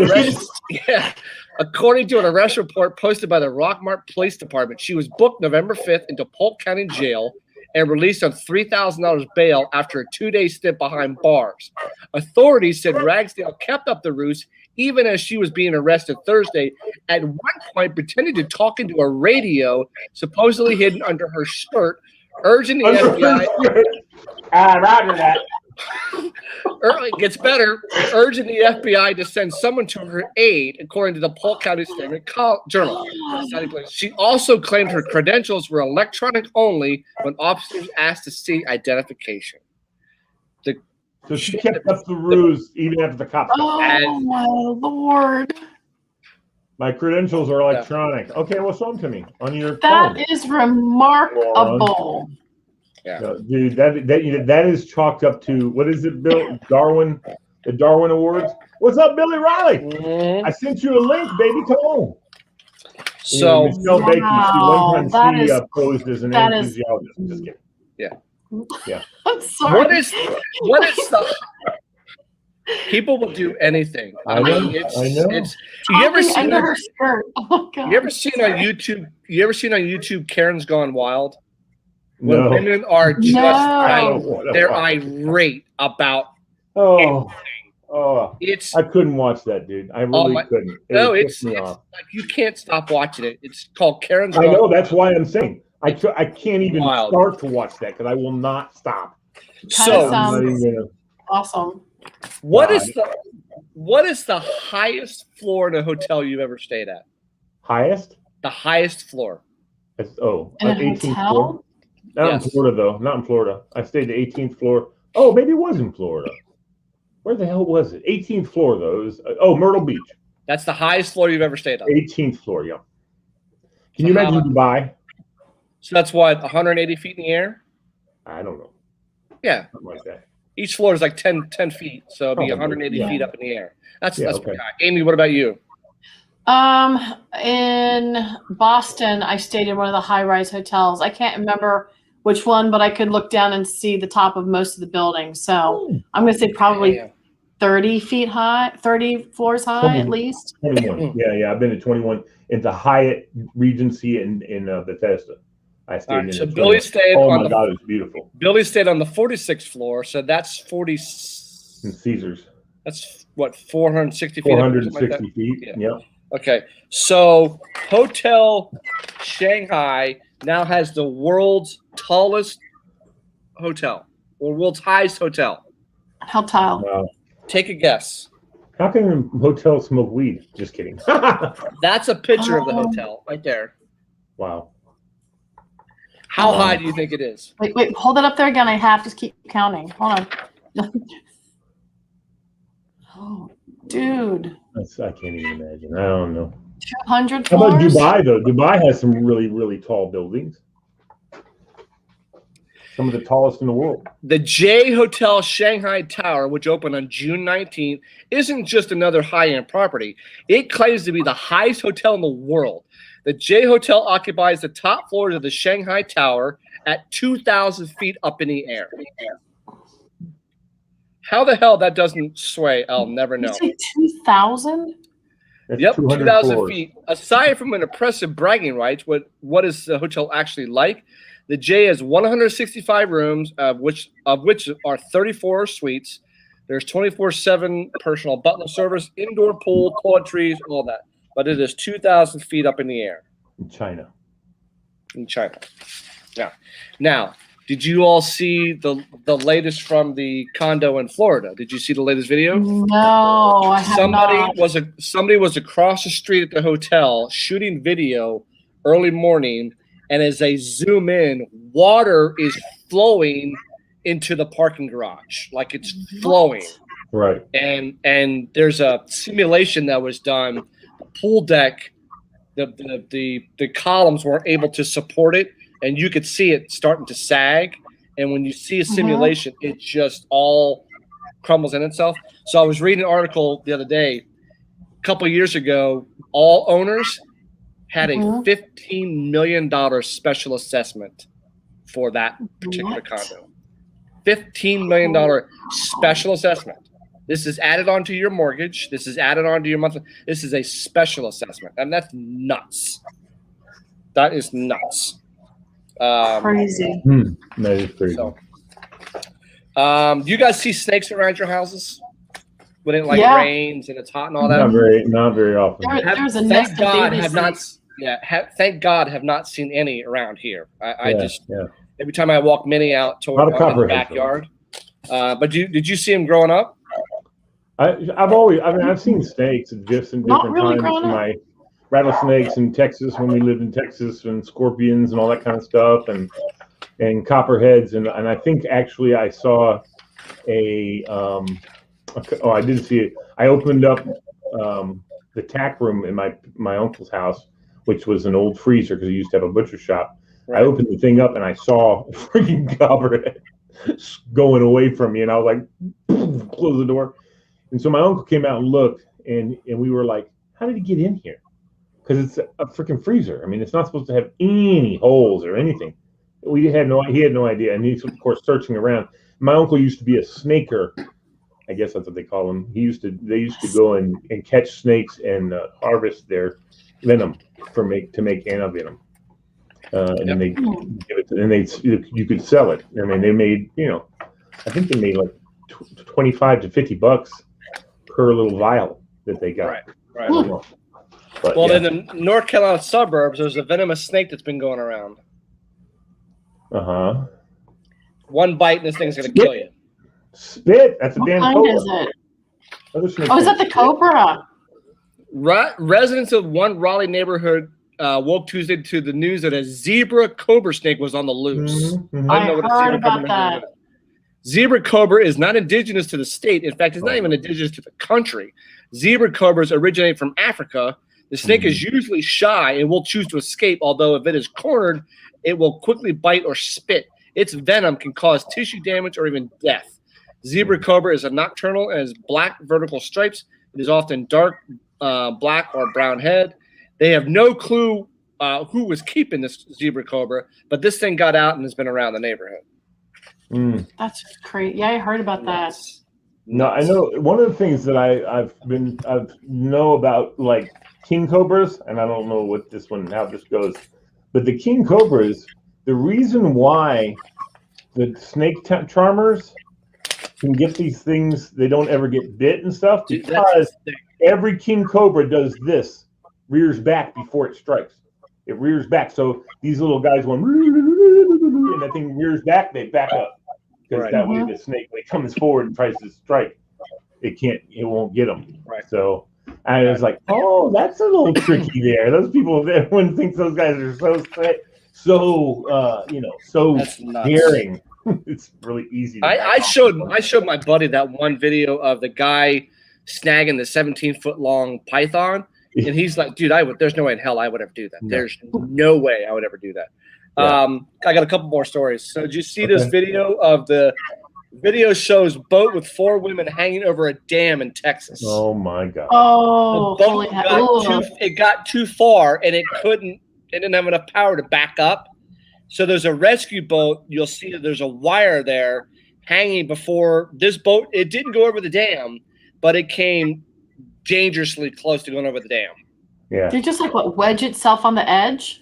an arrest report posted by the Rockmart Police Department, she was booked November 5th into Polk County Jail and released on $3,000 bail after a 2-day stint behind bars. Authorities said Ragsdale kept up the ruse even as she was being arrested Thursday, at one point pretending to talk into a radio supposedly hidden under her shirt, urging the FBI. Roger that. It gets better, urging the FBI to send someone to her aid, according to the Polk County Standard Journal. She also claimed her credentials were electronic only when officers asked to see identification. So she kept up the ruse even after the cops. Oh my Lord! My credentials are electronic. Okay, well, show them to me on your phone. That is remarkable. Yeah, no, dude, that is chalked up to what is it, Bill? Darwin, the Darwin Awards. What's up, Billy Riley? Mm-hmm. I sent you a link, baby. Come on. So, Michelle Bakey, she posed as an anesthesiologist. I'm just kidding. Yeah. I'm sorry. What is the people will do anything. I know. It's you ever seen her skirt? Oh God. You ever seen on YouTube Karen's Gone Wild? When No. women are just they're irate about anything. It's I couldn't watch that, dude. I really couldn't. It's like you can't stop watching it. It's called Karen's Gone. I know, that's why I'm saying I can't even start to watch that because I will not stop. So awesome. What is the highest floor in a hotel you've ever stayed at? Highest? The highest floor. In a 18th hotel? floor. Not in Florida though. Not in Florida. I stayed the 18th floor. Oh, maybe it was in Florida. Where the hell was it? 18th floor though. It was, Myrtle Beach. That's the highest floor you've ever stayed on. 18th floor, yeah. Can you imagine Dubai? So that's what, 180 feet in the air? I don't know. Yeah. Something like that. Each floor is like 10 feet, so it'll be 180 feet up in the air. That's okay. Amy, what about you? In Boston, I stayed in one of the high-rise hotels. I can't remember which one, but I could look down and see the top of most of the buildings. So I'm going to say probably 30 feet high, 30 floors high at least. 21. Yeah. I've been to 21 into Hyatt Regency in Bethesda. I stayed in. So Billy stayed oh my God, it's beautiful. Billy stayed on the 46th floor, so that's 40. In Caesars. That's what, 460 feet. 460 feet. Yeah. Okay, so Hotel Shanghai now has the world's tallest hotel, or world's highest hotel. How tall? Wow. Take a guess. How can hotels smoke weed? Just kidding. That's a picture of the hotel right there. Wow. How high do you think it is? Wait, hold it up there again. I have to keep counting. Hold on. Oh, dude. I can't even imagine. I don't know. 200 How about floors? Dubai, though? Dubai has some really, really tall buildings. Some of the tallest in the world. The J Hotel Shanghai Tower, which opened on June 19th, isn't just another high-end property. It claims to be the highest hotel in the world. The J Hotel occupies the top floors of the Shanghai Tower at 2,000 feet up in the air. How the hell that doesn't sway, I'll never know. You say 2,000? Yep, 2,000 feet. Aside from an impressive bragging rights, what is the hotel actually like? The J has 165 rooms, of which are 34 suites. There's 24/7 personal butler service, indoor pool, toiletries, all that. But it is 2,000 feet up in the air. In China. Yeah. Now, did you all see the latest from the condo in Florida? Did you see the latest video? No, I have not. Somebody was across the street at the hotel shooting video early morning, and as they zoom in, water is flowing into the parking garage, like it's flowing. Right. And there's a simulation that was done. The pool deck, the columns weren't able to support it, and you could see it starting to sag. And when you see a simulation, it just all crumbles in itself. So I was reading an article the other day. A couple of years ago, all owners had a $15 million special assessment for that particular condo. $15 million special assessment. This is added onto your mortgage. This is added onto your monthly. This is a special assessment, and that's nuts. That is nuts. Crazy. That is crazy. So, do you guys see snakes around your houses when it rains and it's hot and all that? Not very often. There's a nest of baby snakes. Thank God, have not seen any around here. Every time I walk Minnie out to the backyard. But did you see him growing up? I've seen snakes at different times. My rattlesnakes in Texas when we lived in Texas, and scorpions and all that kind of stuff, and copperheads, and I think actually I saw I did see it. I opened up the tack room in my uncle's house, which was an old freezer because he used to have a butcher shop. Right. I opened the thing up and I saw a freaking copperhead going away from me, and I was like, close the door. And so my uncle came out and looked, and we were like, how did he get in here? Because it's a freaking freezer. I mean, it's not supposed to have any holes or anything. He had no idea. And he's, of course, searching around. My uncle used to be a snaker. I guess that's what they call them. They used to go and catch snakes and harvest their venom to make antivenom. And then they give it to, you could sell it. I mean, they made, I think they made like $25 to $50 per little vial that they got. Right. But, in the North Carolina suburbs, there's a venomous snake that's been going around. One bite and this thing's going to kill you. Spit. That's a damn cobra. What kind is it? Is that the cobra? Residents of one Raleigh neighborhood woke Tuesday to the news that a zebra cobra snake was on the loose. I heard about that. Zebra cobra is not indigenous to the state. In fact, it's not even indigenous to the country. Zebra cobras originate from Africa. The snake is usually shy and will choose to escape, although if it is cornered, it will quickly bite or spit. Its venom can cause tissue damage or even death. Zebra cobra is a nocturnal and has black vertical stripes. It is often dark black or brown head. They have no clue who was keeping this zebra cobra, but this thing got out and has been around the neighborhood. That's great. Yeah, I heard about that. No, I know one of the things that I've know about, like king cobras, and I don't know how this goes, but the king cobras, the reason why the snake charmers can get these things, they don't ever get bit and stuff, because every king cobra does this, rears back before it strikes. It rears back, so these little guys went, and that thing rears back, they back up. Because that way the snake, when it comes forward and tries to strike, it won't get them. Right. So I was like, oh, that's a little tricky there. Those people, everyone thinks those guys are so daring. It's really easy. I showed my buddy that one video of the guy snagging the 17-foot long python, and he's like, dude, there's no way in hell I would ever do that. No. There's no way I would ever do that. Yeah. I got a couple more stories. So did you see this video of the video shows boat with 4 women hanging over a dam in Texas? Oh my God. Oh, the boat got too far and it didn't have enough power to back up. So there's a rescue boat. You'll see that there's a wire there hanging before this boat. It didn't go over the dam, but it came dangerously close to going over the dam. Yeah. Did it just wedge itself on the edge?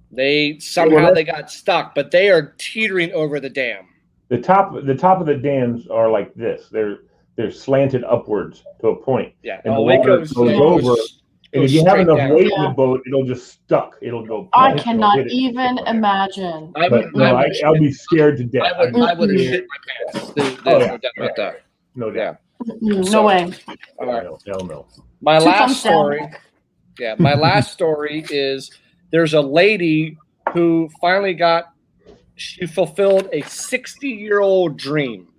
They got stuck, but they are teetering over the dam. The top of the dams are like this. They're slanted upwards to a point. Yeah. And the water goes over. And if you have enough weight in the boat, it'll just stuck. It'll go. I cannot even imagine. I'll be scared to death. I would have shit my pants. No doubt about that. No doubt. No way. All right. Hell no. My last story. Yeah, my last story is there's a lady who finally fulfilled a 60-year-old dream.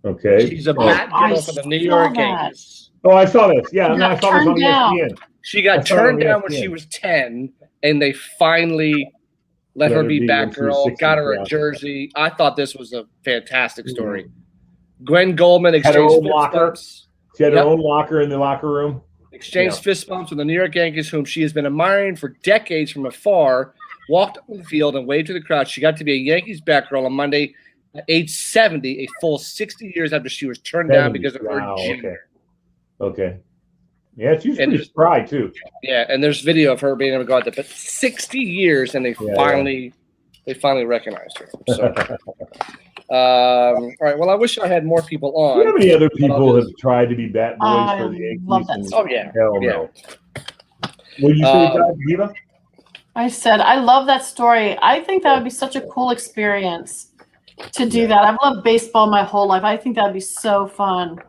Okay. She's a bat girl for the New York Yankees. Oh, I saw this. Yeah, I saw this on ESPN. She got turned down when she was 10, and they finally let her be Batgirl, got her a jersey. I thought this was a fantastic story. Gwen Goldman exchanged fist bumps. She had her own locker in the locker room. Exchanged fist bumps with the New York Yankees, whom she has been admiring for decades from afar. Walked up the field and waved to the crowd. She got to be a Yankees Batgirl on Monday at age 70, a full 60 years after she was turned down because of her gender. Okay. Yeah, she's pretty spry too. Yeah, and there's video of her being able to go out there, but 60 years, and they finally recognized her. So, all right. Well, I wish I had more people on. How many other people have tried to be Bat Boys for the Yankees? Love that story. Hell no. What did you say, Diva? I said I love that story. I think that would be such a cool experience to do that. I've loved baseball my whole life. I think that would be so fun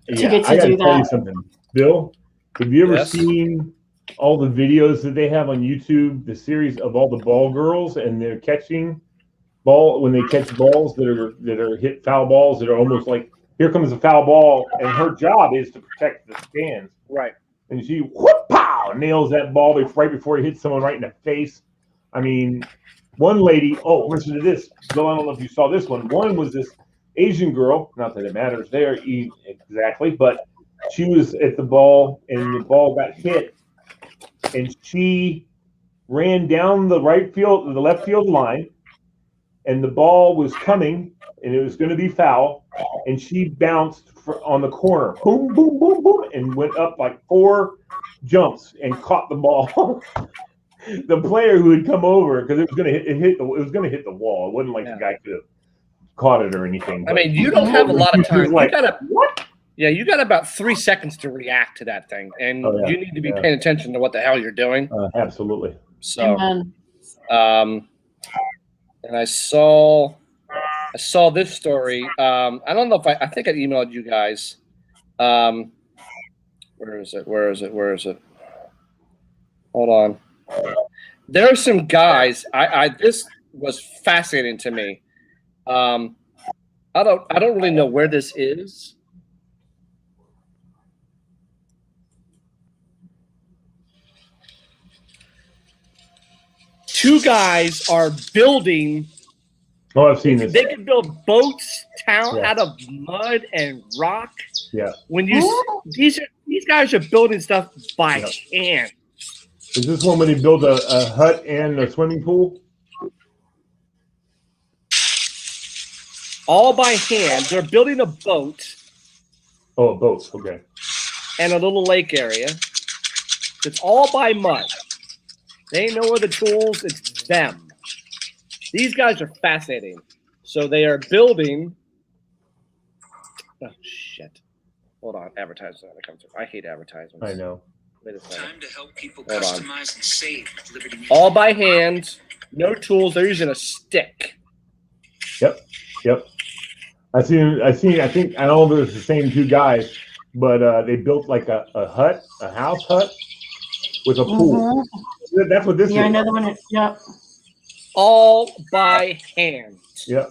to get to do that. Tell you something, Bill. Have you ever seen all the videos that they have on YouTube? The series of all the ball girls and they're catching when they catch balls that are hit foul balls that are almost like, here comes a foul ball, and her job is to protect the stands. Right. And she nails that ball right before it hits someone right in the face. I mean, one lady, listen to this. Bill, I don't know if you saw this one. One was this Asian girl, not that it matters there exactly, but she was at the ball and the ball got hit and she ran down the left field line and the ball was coming and it was going to be foul and she bounced on the corner, boom, boom, boom, boom, and went up like 4 jumps and caught the ball. The player who had come over, because it was going to hit the wall. It wasn't like the guy could have caught it or anything. I mean, you don't have a lot of time. You got about 3 seconds to react to that thing, and you need to be paying attention to what the hell you're doing. Absolutely. So, and I saw this story. I don't know if I think I emailed you guys. Where is it? Hold on. There are some guys. This was fascinating to me. I don't really know where this is. Two guys are building. Oh, I've seen this. They can build boats out of mud and rock. Yeah. When these guys are building stuff by hand. Is this one when they built a hut and a swimming pool? All by hand. They're building a boat. Oh, a boat. Okay. And a little lake area. It's all by mud. They ain't no other tools. It's them. These guys are fascinating. So they are building. Oh, shit. Hold on. Advertisement. I hate advertisements. I know. Wait a second. Time to help people Hold on. customize and save Liberty Mutual. All by hand. No tools. They're using a stick. Yep. I think I don't know if it's the same two guys, but they built like a hut, a house hut with a pool. That's what this is. Yeah, another one. Yep. All by hand. Yep.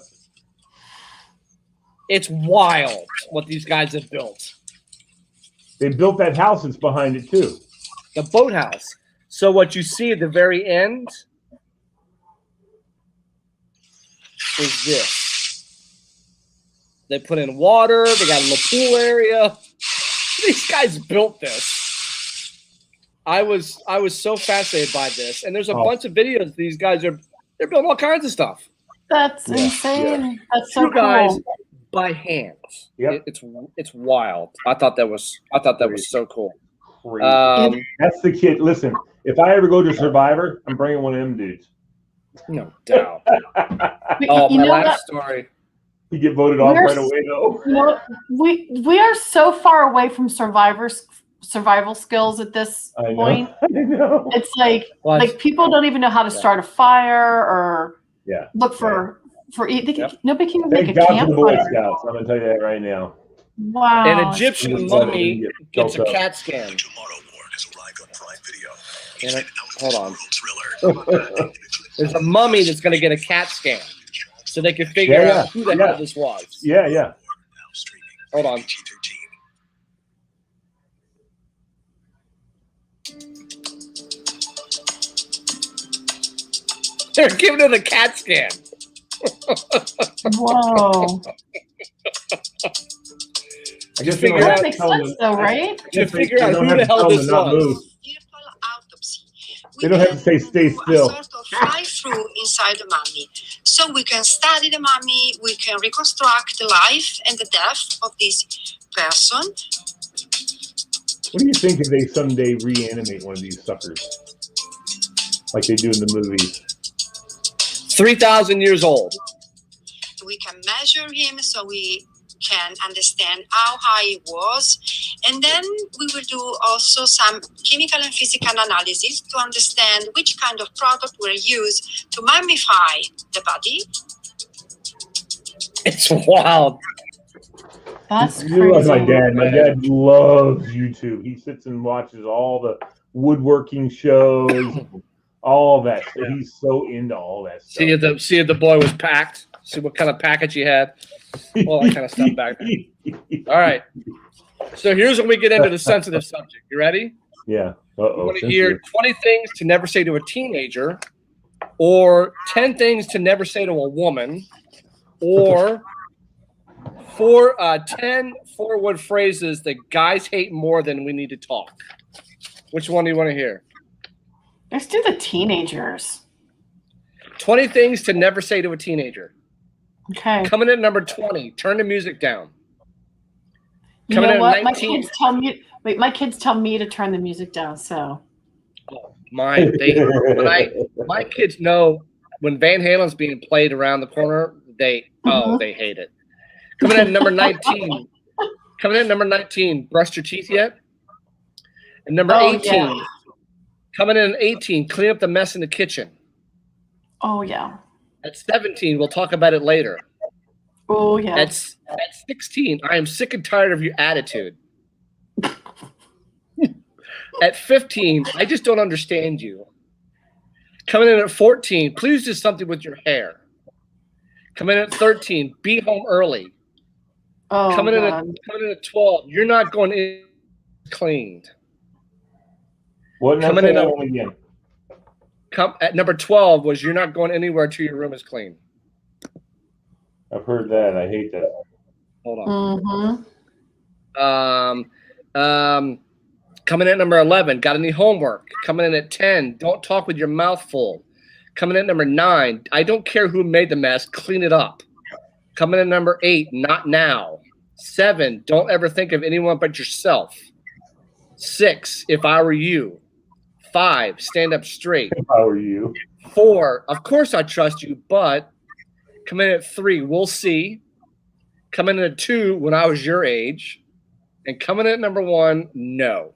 It's wild what these guys have built. They built that house that's behind it too. The boathouse. So what you see at the very end is this. They put in water. They got a little pool area. These guys built this. I was so fascinated by this. And there's a bunch of videos. These guys they're building all kinds of stuff. That's insane. Yeah. That's so Two guys cool. by hand. Yep. It's wild. I thought that was so cool. That's the kid. Listen, if I ever go to Survivor, I'm bringing one of them dudes. No doubt. Oh, my last story. You get voted off right away, though. You know, we are so far away from survival skills at this point. I know. It's like people don't even know how to start a fire or look for nobody can make a campfire. Thank God for the Boy Scouts. I'm gonna tell you that right now. Wow. An Egyptian mummy gets a CAT scan. Hold on. There's a mummy that's going to get a CAT scan, so they can figure out who the hell this was. Yeah. Hold on. They're giving it a CAT scan. Whoa. I guess that makes sense, though, right? To figure out who the hell this was. They don't have to say stay still. Sort of fly through inside the mummy. So we can study the mummy, we can reconstruct the life and the death of this person. What do you think if they someday reanimate one of these suckers? Like they do in the movies? 3,000 years old. We can measure him so we can understand how high he was. And then we will do also some chemical and physical analysis to understand which kind of product were used to mummify the body. It's wild. That's crazy. You like my dad. My dad loves YouTube. He sits and watches all the woodworking shows, all that. So he's so into all that stuff. See if the boy was packed. See what kind of package he had. All that kind of stuff back there. All right. So here's when we get into the sensitive subject. You ready? Yeah. You want to hear 20 things to never say to a teenager, or 10 things to never say to a woman, or 10 four-word phrases that guys hate more than we need to talk. Which one do you want to hear? Let's do the teenagers. 20 things to never say to a teenager. Okay. Coming in at number 20. Turn the music down. You know what? My kids tell me to turn the music down. So. Oh, my kids know when Van Halen's being played around the corner. They hate it. Coming in at number 19. Brushed your teeth yet? And number 18. Yeah. Coming in at 18. Clean up the mess in the kitchen. Oh yeah. At 17, we'll talk about it later. Oh yeah. At 16, I am sick and tired of your attitude. At 15, I just don't understand you. Coming in at 14, please do something with your hair. Coming in at 13, be home early. Oh, coming in at 12, you're not going in cleaned. What? Coming in again. At number 12 was you're not going anywhere till your room is clean. I've heard that. I hate that. Hold on. Coming in at number 11, got any homework? Coming in at 10, don't talk with your mouth full. Coming in at number 9, I don't care who made the mess, clean it up. Coming in at number 8, not now. 7, don't ever think of anyone but yourself. 6, if I were you. 5, stand up straight. If I were you. 4, of course I trust you, but coming in at 3, we'll see. Coming in at 2, when I was your age. And coming in at number 1, no.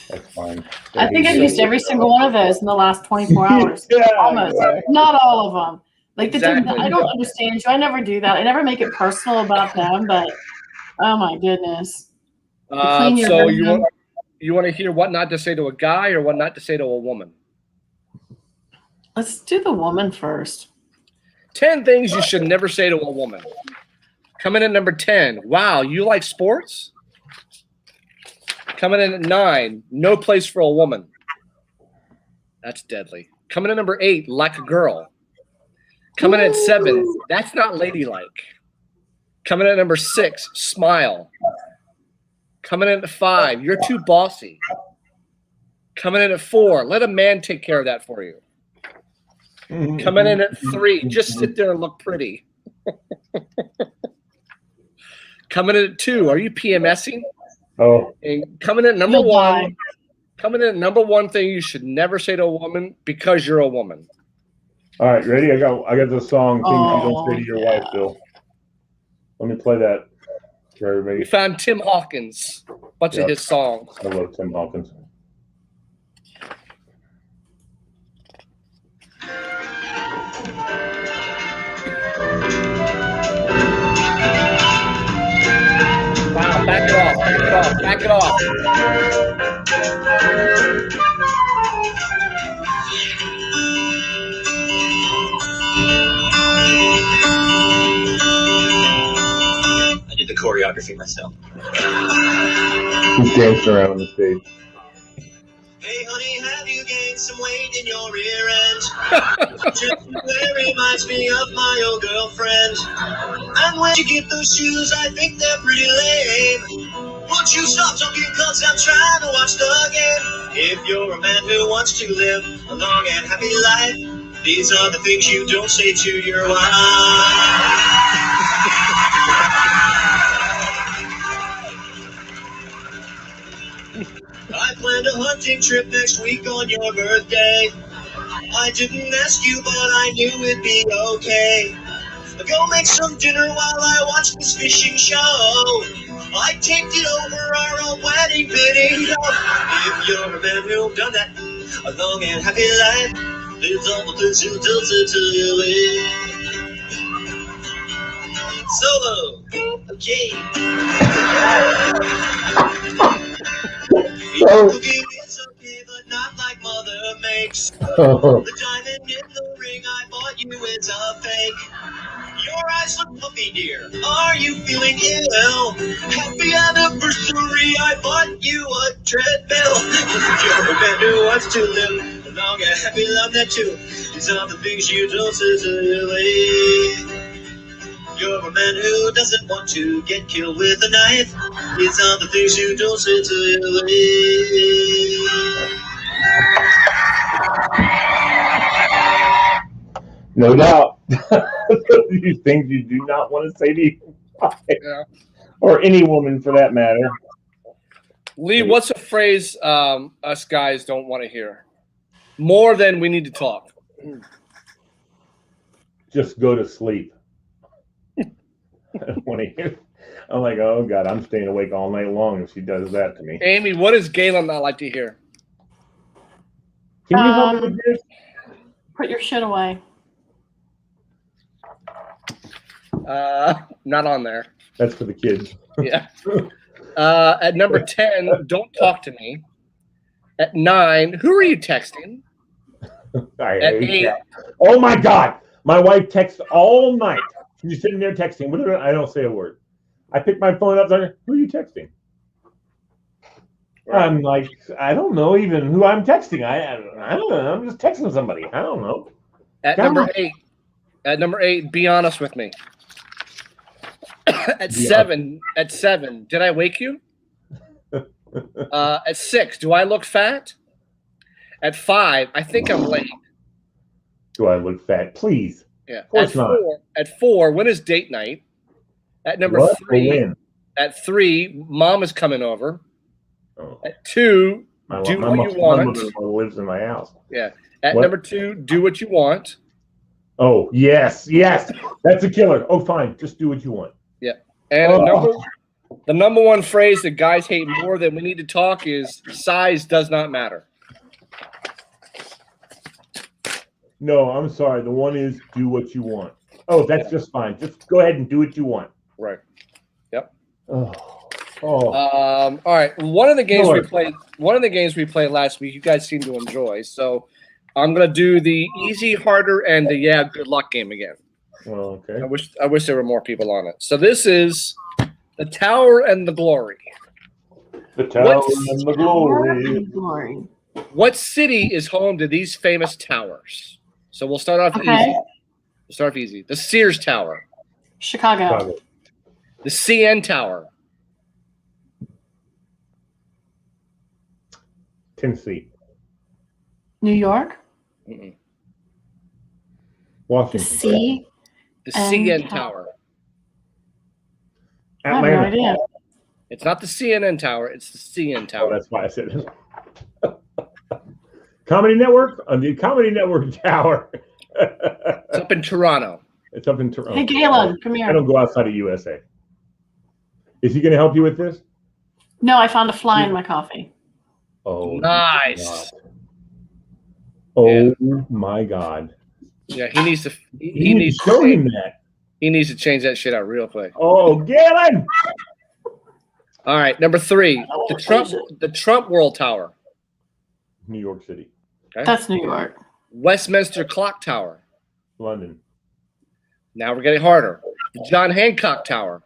That's fine. I think I've used every single one of those in the last 24 hours. Yeah, Almost. right. Not all of them. Like Exactly. I don't understand you. I never do that. I never make it personal about them, but oh my goodness. Clean your So room. you want to hear what not to say to a guy or what not to say to a woman? Let's do the woman first. 10 things you should never say to a woman. Coming in at number 10, wow, you like sports? Coming in at 9, no place for a woman. That's deadly. Coming in at number 8, like a girl. Coming in at 7, that's not ladylike. Coming in at number 6, smile. Coming in at 5, you're too bossy. Coming in at 4, let a man take care of that for you. Coming in at 3, just sit there and look pretty. Coming in at 2, are you PMSing? Oh, And coming in at number You'll 1, die. coming in at number 1 thing you should never say to a woman because you're a woman. all right, ready? I got the song "Things You Don't Say to Your yeah. Wife," Bill. Let me play that for We everybody. found Tim Hawkins, a bunch Yep. of his songs. I love Tim Hawkins. Wow, back it off, back it off, back it off. I did the choreography myself. He's dancing around on the stage. Hey honey, have you gained some weight in your rear end? Just reminds me of my old girlfriend. And when you get those shoes, I think they're pretty lame. Won't you stop talking, cause I'm trying to watch the game. If you're a man who wants to live a long and happy life, these are the things you don't say to your wife. I planned a hunting trip next week on your birthday. I didn't ask you, but I knew it'd be okay. Go make some dinner while I watch this fishing show. I taped it over our old wedding video. If you're a man who've done that, a long and happy life, lives all the things you do to you. Solo. Okay. Cooking is okay, but not like mother makes. Oh, The diamond in the ring I bought you is a fake. Your eyes look puffy, dear. Are you feeling ill? Happy anniversary, I bought you a treadmill. You're a man who wants to live a long and happy life, that too. These are the things you don't say to your lady. You're a man who doesn't want to get killed with a knife. These are the things you don't say to your lady. no doubt. These things you do not want to say to your wife, Yeah. or any woman for that matter. Lee, what's a phrase us guys don't want to hear? More than we need to talk. Just go to sleep. I don't want to hear. I'm like, oh God, I'm staying awake all night long if she does that to me. Amy, what does Galen not like to hear? Can you help me with this? Put your shit away. Not on there. That's for the kids. Yeah. At number 10, don't talk to me. At 9, who are you texting? I At hate 8, that. Oh my God, my wife texts all night. She's sitting there texting. I don't say a word. I pick my phone up. Like, who are you texting? I'm like, I don't know even who I'm texting. I don't know. I'm just texting somebody. I don't know. At number 8, be honest with me. At 7, did I wake you? At 6, do I look fat? At 5, I think I'm late. Do I look fat? Please. Yeah. Of course not. At 4, when is date night? At number What? 3, When? at 3, mom is coming over. Oh. At 2, do what you want. My mother lives in my house. Yeah. At What? number 2, do what you want. Oh, yes. That's a killer. Oh, fine. Just do what you want. Yeah. And the number one phrase that guys hate more than we need to talk is size does not matter. No, I'm sorry. The one is do what you want. Oh, that's just fine. Just go ahead and do what you want. Right. Yep. Oh. All right. One of the games we played last week, you guys seem to enjoy. So I'm gonna do the easy, harder, and the good luck game again. Well, okay. I wish there were more people on it. So this is the Tower and the Glory. The Tower and the Glory. What city is home to these famous towers? So we'll start off easy. We'll start off easy. The Sears Tower. Chicago. The CN Tower. Tennessee. New York. Mm-mm. Washington. The CN Tower. I have no Atlanta. idea. It's not the CNN Tower. It's the CN Oh, Tower. that's why I said it. Comedy Network? The Comedy Network Tower. It's up in Toronto. It's up in Toronto. Hey, Galen, come I here. don't go outside of USA. Is he going to help you with this? No, I found a fly in my coffee. Oh, Nice. Oh my God. Yeah, he needs to. He needs to show him that. He needs to change that shit out real quick. Oh, Galen! All right, number 3, the Trump World Tower. New York City. Okay. That's New York. Westminster Clock Tower. London. Now we're getting harder. The John Hancock Tower.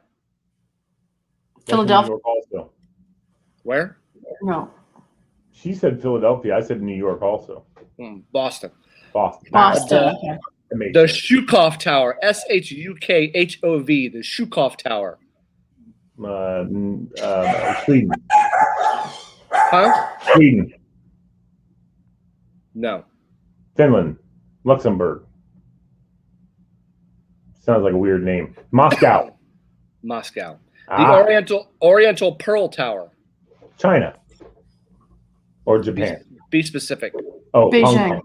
That's in Philadelphia. New York also. Where? No. She said Philadelphia. I said New York also. Boston. Boston. Okay. The Shukov Tower. Shukhov. The Shukov Tower. Sweden. Huh? Sweden. No. Finland. Luxembourg. Sounds like a weird name. Moscow. Moscow. The Oriental Pearl Tower. China. Or Japan. Be specific. Oh, Beijing. Hong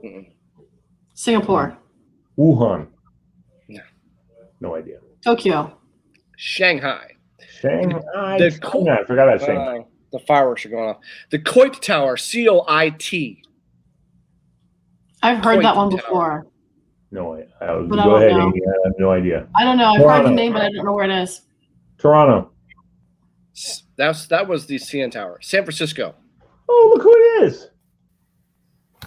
Kong. Singapore. Wuhan. No. No idea. Tokyo. Shanghai. Shanghai. I forgot about Shanghai. The fireworks are going off. The Coit Tower. COIT. I've heard Coit that one Tower. before. No, But I go don't ahead. know. Amy. I have no idea. I don't know. I've heard the name, but I don't know where it is. Toronto. That was the CN Tower. San Francisco. Oh, look who it is.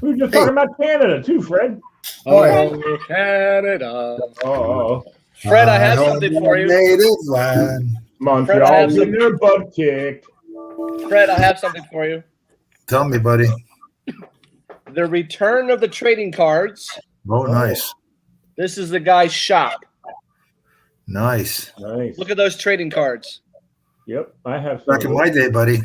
We were just talking about Canada too, Fred. Oh, Canada. Oh, Fred, I have something for you. Native land. Montreal's in their butt kicked. Fred, I have something for you. Tell me, buddy. The return of the trading cards. Oh, nice. This is the guy's shop. Nice. Nice. Look at those trading cards. Yep, I have some. Back in my day, buddy.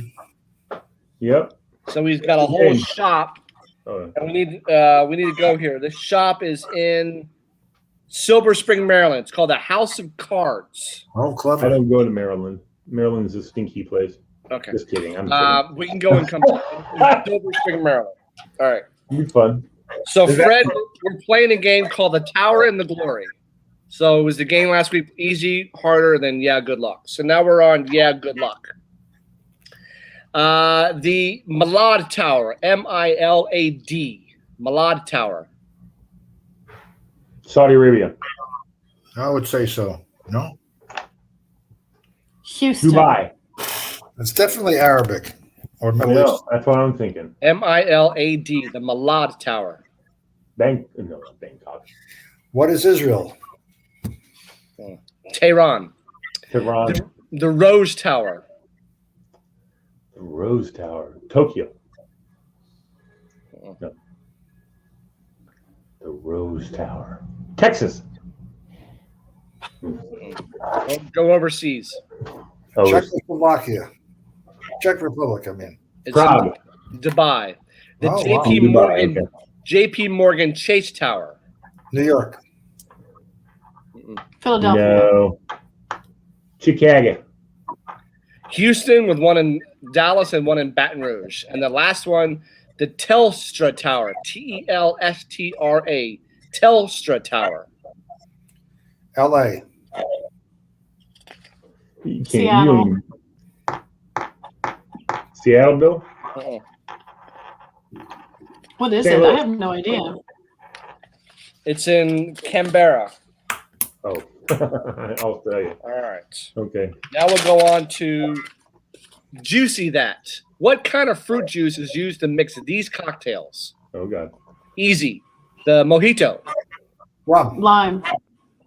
Yep. So he's got a whole shop. Oh. And we need to go here. This shop is in Silver Spring, Maryland. It's called the House of Cards. Oh, I clever. don't go to Maryland. Maryland's a stinky place. Okay. Just kidding. I'm kidding. We can go and come to Silver Spring, Maryland. All right. It'll be fun. So, Fred, we're playing a game called the Tower and the Glory. So it was the game last week, easy, harder, then good luck. So now we're on good luck. The Malad Tower, MILAD, Malad Tower. Saudi Arabia. I would say so. No? Houston. Dubai. It's definitely Arabic or Middle No, East. that's what I'm thinking. MILAD, the Malad Tower. No, not Bangkok. What is Israel? Tehran. Tehran. The Rose Tower. The Rose Tower. Tokyo. No. The Rose Tower. Texas. Go overseas. Oh, Czechoslovakia. Czech Republic, I mean. It's Prague. in Dubai. The Oh, JP wow. Morgan Dubai, JP Morgan Chase Tower. New York. Philadelphia. No. Chicago. Houston with one in Dallas and one in Baton Rouge. And the last one, the Telstra Tower. T-E-L-S-T-R-A. Telstra Tower. L.A. You can't- Seattle. you Seattle, Bill? Uh-uh. What is St. it? Louis. I have no idea. It's in Canberra. Oh, I'll tell you. All right. Okay. Now we'll go on to Juicy That. What kind of fruit juice is used to mix these cocktails? Oh, God. Easy. The mojito. Rum. Lime.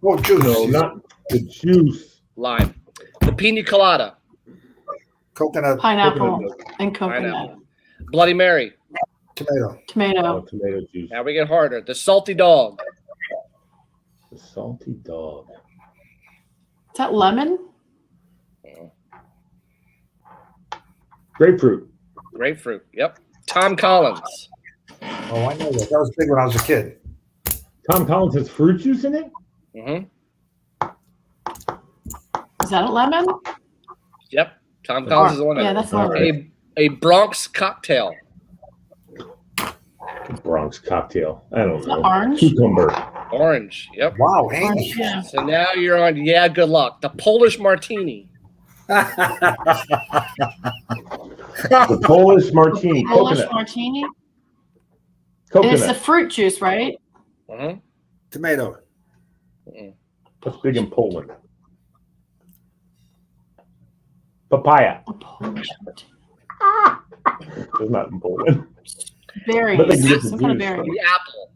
Oh, juice. No, not the juice. Lime. The pina colada. Coconut. Pineapple. Coconut. And coconut. Pineapple. Bloody Mary. Tomato. Tomato. Oh, tomato juice. Now we get harder. The salty dog. The salty dog. Is that lemon? Grapefruit. Grapefruit. Yep. Tom Collins. Oh, I know that. That was big when I was a kid. Tom Collins has fruit juice in it? Mm-hmm. Is that a lemon? Yep. Tom Collins is the one. Yeah, that's All lemon. right. A Bronx cocktail. Bronx cocktail. I don't Is that know. orange? Cucumber. Orange. Yep. Wow, Amy. Yeah. So now you're on. Yeah, good luck. The Polish martini. The Polish martini. Polish Coconut. martini? And it's the Coconut. fruit juice, right? Mm-hmm. Tomato. That's big in Poland. Papaya. A Polish martini. It's not in Poland. Berries. But they can get the Some kind of juice, berry. The apple.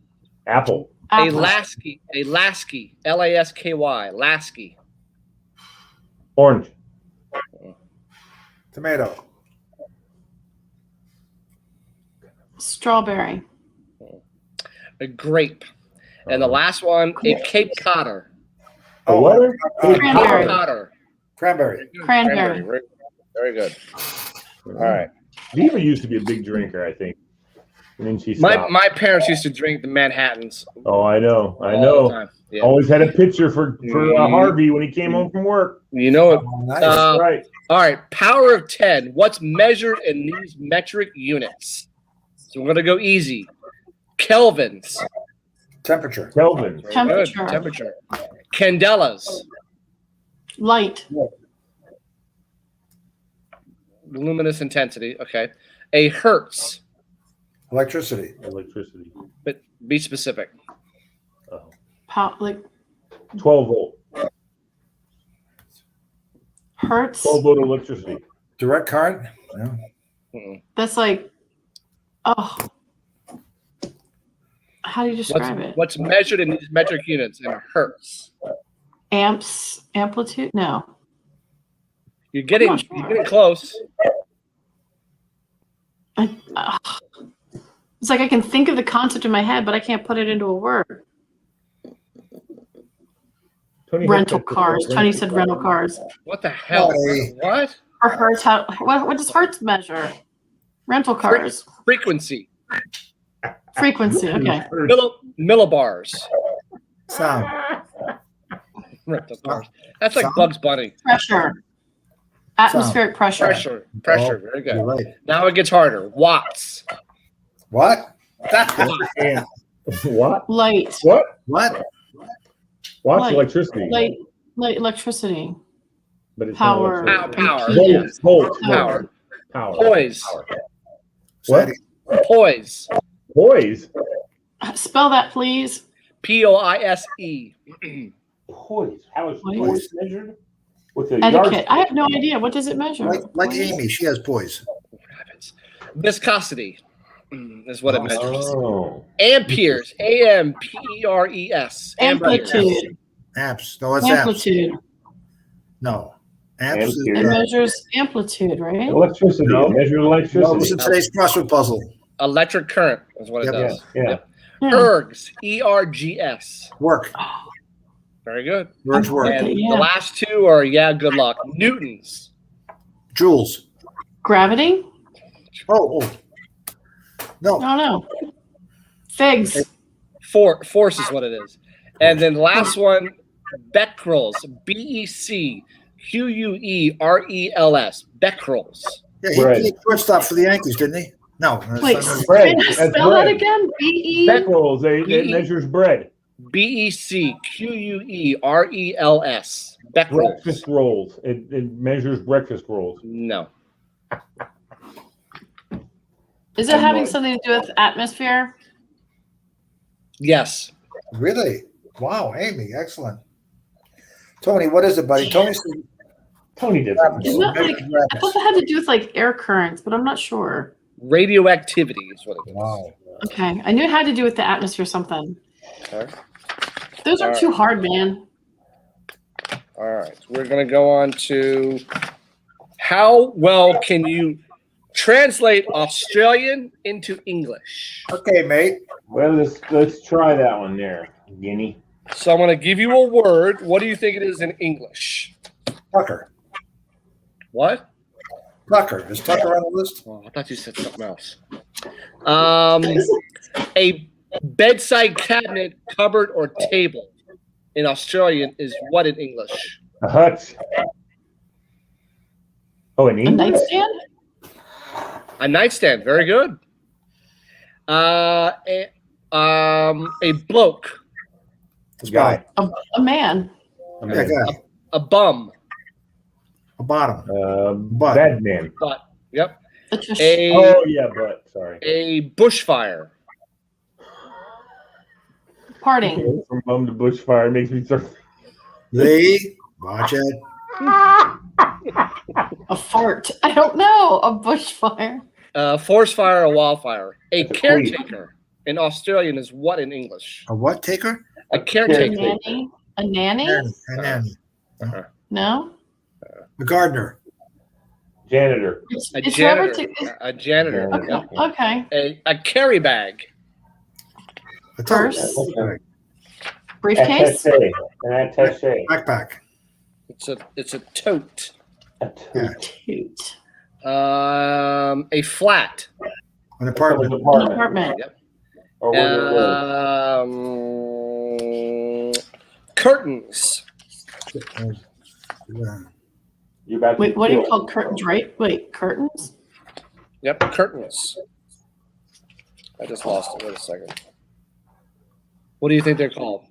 Apple. A Apple. lasky. A lasky. Lasky. Lasky. Orange. Tomato. Strawberry. A grape. And the last one, a Cape Codder. A what? Cranberry. Cape Codder. Cranberry. Cranberry. Very, very good. All right. Diva used to be a big drinker, I think. And then she My stopped. my parents used to drink the Manhattans. Oh, I know. I all the know. time. Yeah. Always had a picture for Harvey when he came home from work. You know it. Oh, nice. That's right. All right. Power of 10. What's measured in these metric units? So we're going to go easy. Kelvins. Temperature. Kelvin. Very Temperature. good. Temperature. Candelas. Light. Luminous intensity. Okay. A hertz. Electricity. Electricity. But be specific. Oh. Like 12 volt. hertz. 12 volt electricity. Direct current. No. Mm-mm. That's like, oh. How do you describe it? What's measured in these metric units in hertz? Amps, amplitude? No. You're getting close. It's like I can think of the concept in my head, but I can't put it into a word. Tony Rental said- cars. Tony said rental cars. What the hell? Hey. What? Or hertz? What does hertz measure? Rental cars. Frequency. Frequency. Okay. Millibars. Sound. Rental cars. That's like Sound. Bugs Bunny. Pressure. Atmospheric pressure. Pressure. Oh, Very You're good. right. Now it gets harder. Watts. What? And what? Light. What? What? Watch Light. electricity. Light electricity. But it's Power. not electricity. Power. Yeah. Volts. Power. Power. Poise. Power. What? Poise. Poise. Spell that, please. P-O-I-S-E. Poise. How is Poise. poise measured? With a Etiquette. yardstick. I have no idea. What does it measure? Like Amy, she has poise. Viscosity is what it measures. Oh. Amperes. A-M-P-E-R-E-S. Amplitude. Amps. No, it's amps. Amplitude. No. Amps. Is, It Yeah. measures amplitude, right? Electricity. No. Measure no, electricity. listen to today's crossword puzzle. Electric current is what it Yep. does. Yeah. Yeah. Ergs. E-R-G-S. Work. Very good. Words work. Okay. And Yeah. the last two are, good luck. Newtons. Joules. Gravity? Oh. I No. don't know. Figs. Force is what it is. And then last one, Becquerels. Becquerels. Becquerels. Yeah, he played shortstop for the Yankees, didn't he? No. Wait, bread. can I That's spell that bread. again? B-E? Becquerels. It measures bread. Becquerels. Becquerels. Breakfast rolls. It measures breakfast rolls. No. Is it having something to do with atmosphere? Yes. Really? Wow, Amy, excellent. Tony, what is it, buddy? Tony said Tony did. Isn't that like, I thought that had to do with like air currents, but I'm not sure. Radioactivity is what it is. wow. Okay. I knew it had to do with the atmosphere something. Okay. Those are too hard, man. All right. We're going to go on to how well can you translate Australian into English? Okay, mate. Well, let's try that one there, Guinea. So I'm going to give you a word. What do you think it is in English? Tucker. What? Tucker. Is Tucker on the list? Oh, I thought you said something else. A bedside cabinet, cupboard, or table in Australian is what in English? A hut. Oh, in A English? nightstand? A nightstand. Very good. A bloke. This Guy. guy. A man. Yeah, guy. A bum. A bottom. Butt. Bad man. But yep. A tush. Oh yeah, but sorry. A bushfire. Parting. From bum to bushfire makes me so. Lee. Watch it. A fart. I don't know. A bushfire. Forest fire, a wildfire. A That's a caretaker in Australian is what in English? A what taker? A A caretaker. nanny. A nanny? Nanny. A nanny. No. A gardener. Janitor. A It's janitor. whoever to- A janitor. Okay. Yep. Okay. A carry bag. A Purse. tote. Briefcase. Attaché. An attaché. Backpack. It's a tote. Yeah. Toot. A flat. An apartment. An apartment. Yep. Or where Curtains. you about to Wait, what do you kill. call curtains? Right? Wait, curtains? Yep, curtains. I just lost it. Wait a second. What do you think they're called?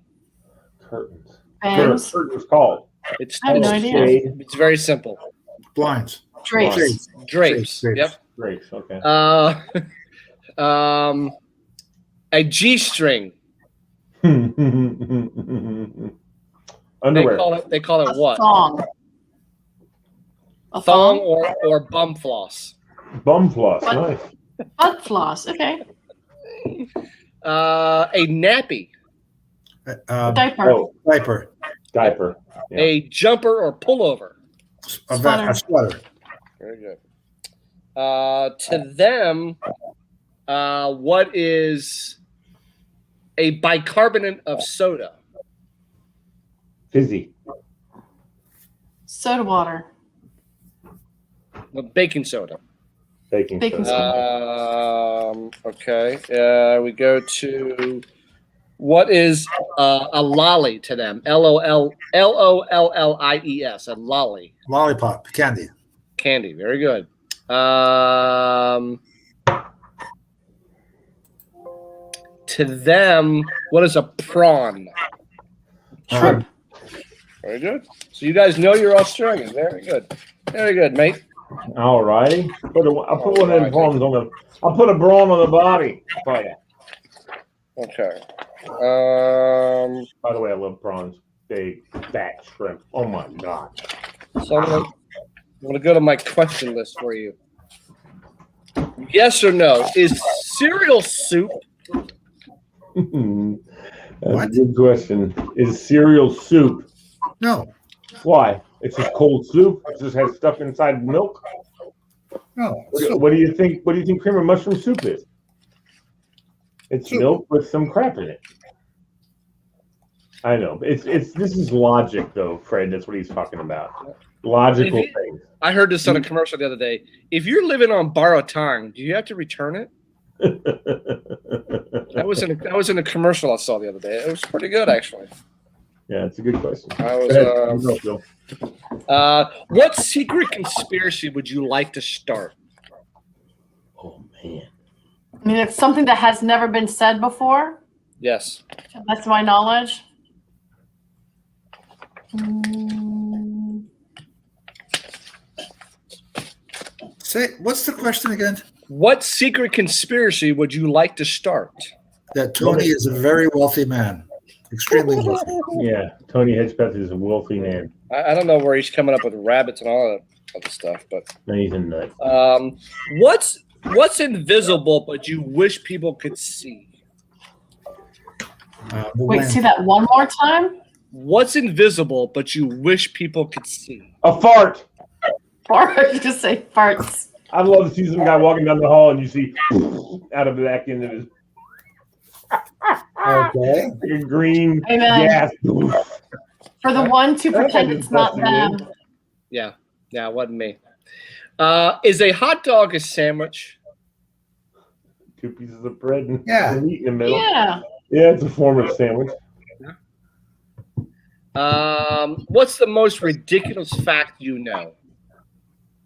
Curtains. Bangs? Curtains called. It's I have no idea. Shade. It's very simple. Blinds. Drapes. Drapes. Drapes. Yep. Drapes. Okay. A G-string. Underwear. They call it what? Thong. A Thong thong? or bum floss. Bum floss. What? Nice. Butt floss. Okay. A nappy. Diaper. Oh, Diaper. diaper. Yeah. A jumper or pullover. A sweater. Very good. To them, what is a bicarbonate of soda? Fizzy. Soda water. Baking soda. Baking Baking soda. Okay. We go to what is a lolly to them? Lollies. A lolly. Lollipop. Candy. Candy. Very good. To them, what is a prawn? Shrimp. Very good. So you guys know you're Australian. Very good. Very good, mate. All righty. I'll put one of them prawns on the. I'll put a prawn on the body. For you. Okay. By the way, I love prawns. Big, fat shrimp. Oh my god. So I'm gonna go to my question list for you. Yes or no? Is cereal soup? That's What? a good question. Is cereal soup? No. Why? It's just cold soup. It just has stuff inside milk. No. What do you think? What do you think cream of mushroom soup is? It's Soup. milk with some crap in it. I know. This is logic though, Fred. That's what he's talking about. Logical things. I heard this on a commercial the other day. If you're living on borrowed time, do you have to return it? That was in a commercial I saw the other day. It was pretty good, actually. Yeah, it's a good question. What secret conspiracy would you like to start? Oh man. I mean, it's something that has never been said before. Yes. That's my knowledge. Say, what's the question again? What secret conspiracy would you like to start? That Tony is a very wealthy man. Extremely wealthy. Yeah, Tony Hedgepeth is a wealthy man. I don't know where he's coming up with rabbits and all that other stuff, but No, he's a nut. What's invisible but you wish people could see? Wait, see that one more time? What's invisible but you wish people could see? A fart. Fart. You just say farts. I'd love to see some guy walking down the hall and you see out of the back end of his Okay. like a green Amen. gas. For the one to pretend it's not them. Yeah, it wasn't me. Is a hot dog a sandwich? 2 pieces of bread and Yeah. meat in the middle. Yeah. Yeah, it's a form of sandwich. What's the most ridiculous fact you know?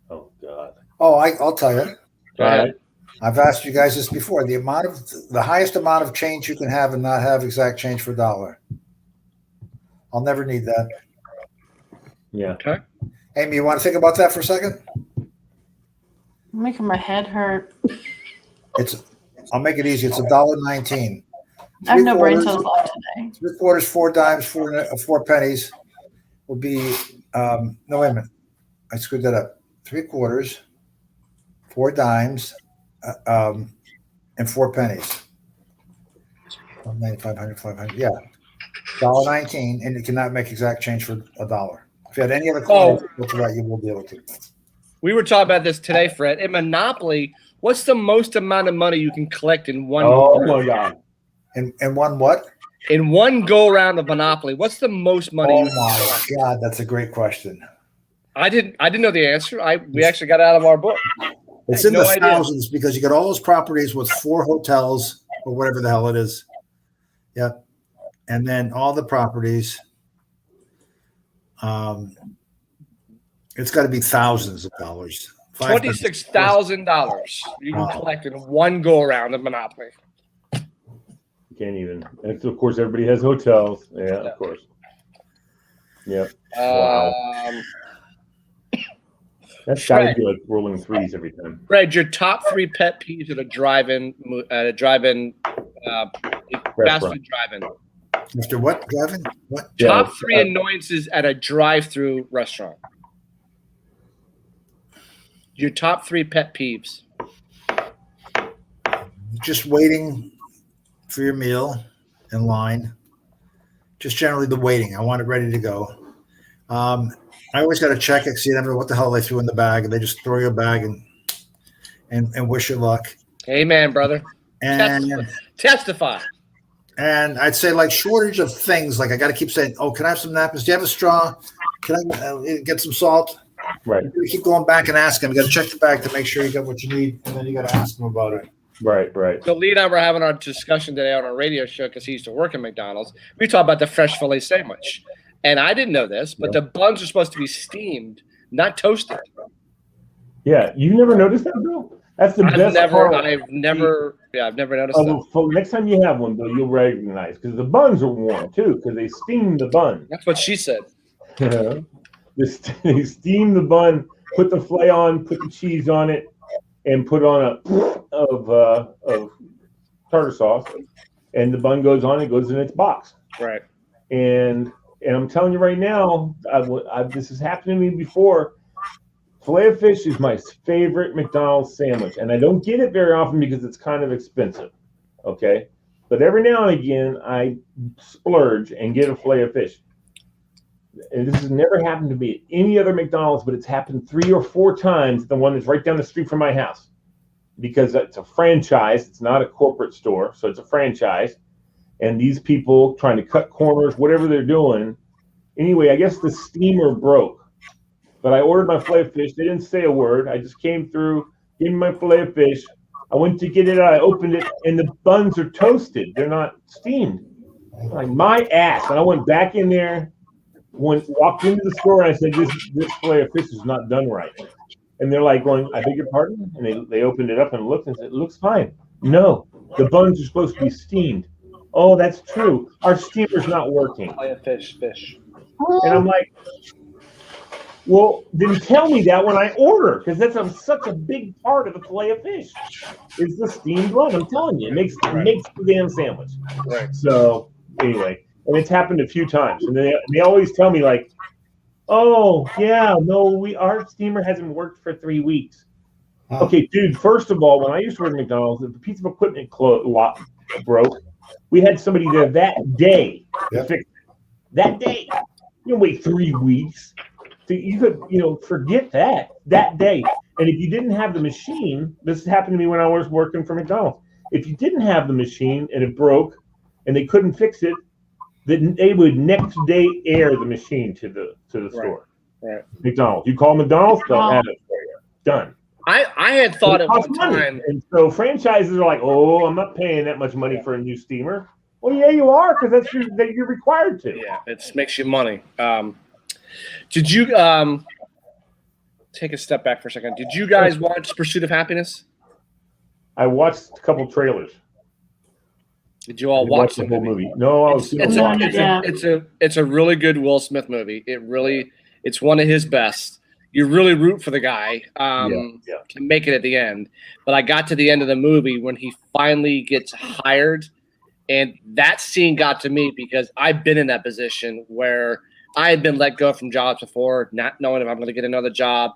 Oh God. Oh, I'll tell you. Go ahead. I've asked you guys this before. The highest amount of change you can have and not have exact change for a dollar. I'll never need that. Yeah. Okay. Amy, you want to think about that for a second? Making my head hurt. I'll make it easy. It's $1.19. I have no brain cells left today. 3/4, 4 dimes, 4 pennies will be no, wait a minute. I screwed that up. 3/4, 4 dimes, and 4 pennies. 500, 500. Yeah. $1.19, and you cannot make exact change for a dollar. If you had any other coin, you will be able to. We were talking about this today, Fred. In Monopoly, what's the most amount of money you can collect in one Oh my God. And one what? In one go round of Monopoly, what's the most money you can collect? Oh my God, that's a great question. I didn't know the answer. We actually got it out of our book. It's in the thousands because you got all those properties with 4 hotels or whatever the hell it is. Yep. And then all the properties. It's got to be thousands of dollars. $26,000 you can collect in one go around of Monopoly. You can't even. And of course, everybody has hotels. Yeah, of course. Yep. Wow. That's got to be like rolling threes every time. Fred, your top 3 pet peeves at a drive-in fast food drive-in. Mr. What? Drive-in? What? Top 3 annoyances at a drive-through restaurant. Your top 3 pet peeves. Just waiting for your meal in line. Just generally the waiting. I want it ready to go. I always got to check it, see never what the hell they threw in the bag, and they just throw you a bag and wish you luck. Amen, brother. And testify. And I'd say like shortage of things. Like I got to keep saying, "Oh, can I have some napkins? Do you have a straw? Can I get some salt?" Right. You keep going back and asking. You got to check the bag to make sure you got what you need, and then you got to ask them about it. Right. So Lee and I were having our discussion today on our radio show because he used to work at McDonald's. We talked about the fresh filet sandwich. And I didn't know this, but the buns are supposed to be steamed, not toasted. Yeah, you never noticed that, Bill? That's the best part. I've never noticed that. Next time you have one, Bill, you'll recognize because the buns are warm too because they steam the bun. That's what she said. They steam the bun, put the filet on, put the cheese on it, and put on of tartar sauce, and the bun goes on. It goes in its box. Right. And I'm telling you right now, this has happened to me before. Filet of fish is my favorite McDonald's sandwich, and I don't get it very often because it's kind of expensive. Okay, but every now and again I splurge and get a filet of fish. And this has never happened to me at any other McDonald's, but it's happened 3 or 4 times. The one that's right down the street from my house, because it's a franchise. It's not a corporate store, so it's a franchise. and these people trying to cut corners, whatever they're doing. Anyway, I guess the steamer broke. But I ordered my filet of fish. They didn't say a word. I just came through, gave me my filet of fish. I went to get it out. I opened it, and the buns are toasted. They're not steamed. Like my ass. And I went back in there, walked into the store, and I said, this filet of fish is not done right. And they're like going, I beg your pardon? And they opened it up and looked and said, it looks fine. No, the buns are supposed to be steamed. Oh, that's true. Our steamer's not working. Fish. And I'm like, well, then tell me that when I order, because that's such a big part of the filet of fish is the steamed bun. I'm telling you, it makes the damn sandwich. Right. So anyway, and it's happened a few times, and they always tell me like, oh yeah, no, our steamer hasn't worked for 3 weeks. Huh. Okay, dude. First of all, when I used to work at McDonald's, if a piece of equipment broke, we had somebody there that day to fix it. That day. You don't wait 3 weeks. So you could, forget that day. And if you didn't have the machine, this happened to me when I was working for McDonald's. If you didn't have the machine and it broke and they couldn't fix it, then they would next day air the machine to the store. Right. McDonald's. You call McDonald's, they'll have it for you. Done. I had thought at one time. And so franchises are like, oh, I'm not paying that much money for a new steamer. Well, yeah, you are, because you're required to. Yeah, it makes you money. Did you take a step back for a second? Did you guys watch Pursuit of Happiness? I watched a couple trailers. Did you all watch the whole movie? No, I was. It's a really good Will Smith movie. It's one of his best. You really root for the guy to make it at the end. But I got to the end of the movie when he finally gets hired, and that scene got to me because I've been in that position where I had been let go from jobs before, not knowing if I'm going to get another job.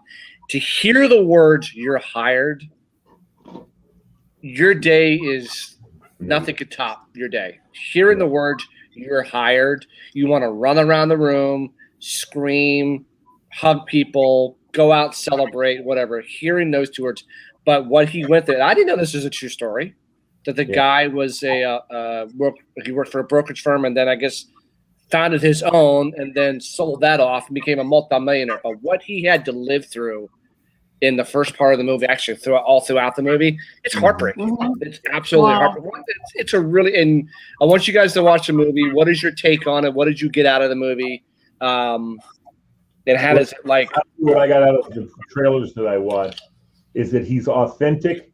To hear the words "you're hired," your day is nothing could top your day. Hearing the words "you're hired," you want to run around the room, scream, hug people, go out, celebrate, whatever. Hearing those two words, but what he went through, I didn't know this was a true story. That the guy was he worked for a brokerage firm, and then I guess founded his own, and then sold that off and became a multimillionaire. But what he had to live through in the first part of the movie, actually throughout the movie, it's heartbreaking. Mm-hmm. It's absolutely heartbreaking. It's a really, and I want you guys to watch the movie. What is your take on it? What did you get out of the movie? And how does it like? What I got out of the trailers that I watched is that he's authentic,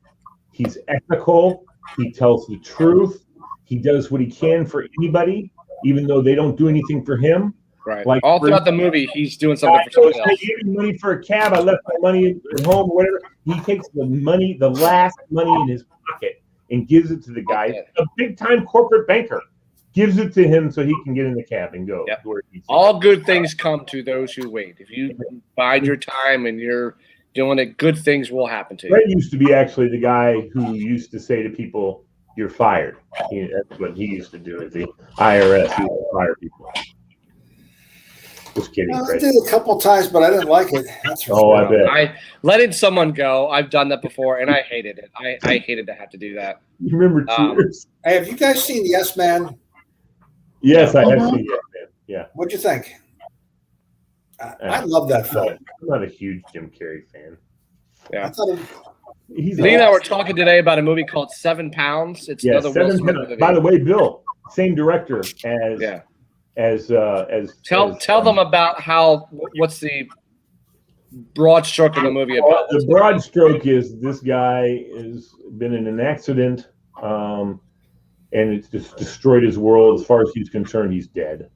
he's ethical, he tells the truth, he does what he can for anybody, even though they don't do anything for him. Right. Like all throughout the movie, he's doing something for somebody else. I gave me money for a cab. I left my money at home or whatever. He takes the money, the last money in his pocket, and gives it to the guy, a big-time corporate banker. Gives it to him so he can get in the cab and go. Yep. All good things come to those who wait. If you bide your time and you're doing it, good things will happen to you. Fred used to be actually the guy who used to say to people, "You're fired." That's what he used to do at the IRS. He would fire people. Just kidding. I did it a couple times, but I didn't like it. That's for sure. I bet. Letting someone go. I've done that before, and I hated it. I hated to have to do that. You remember Cheers? Hey, have you guys seen Yes Man? Yes, I have seen Yes Man. Yeah. What'd you think? I love that film. I'm not a huge Jim Carrey fan. Yeah. Lee and I were talking today about a movie called 7 Pounds. It's another Will Smith movie. By the way, Bill, same director as tell them about what's the broad stroke of the movie about. The broad stroke is this guy has been in an accident, and it's just destroyed his world. As far as he's concerned, he's dead.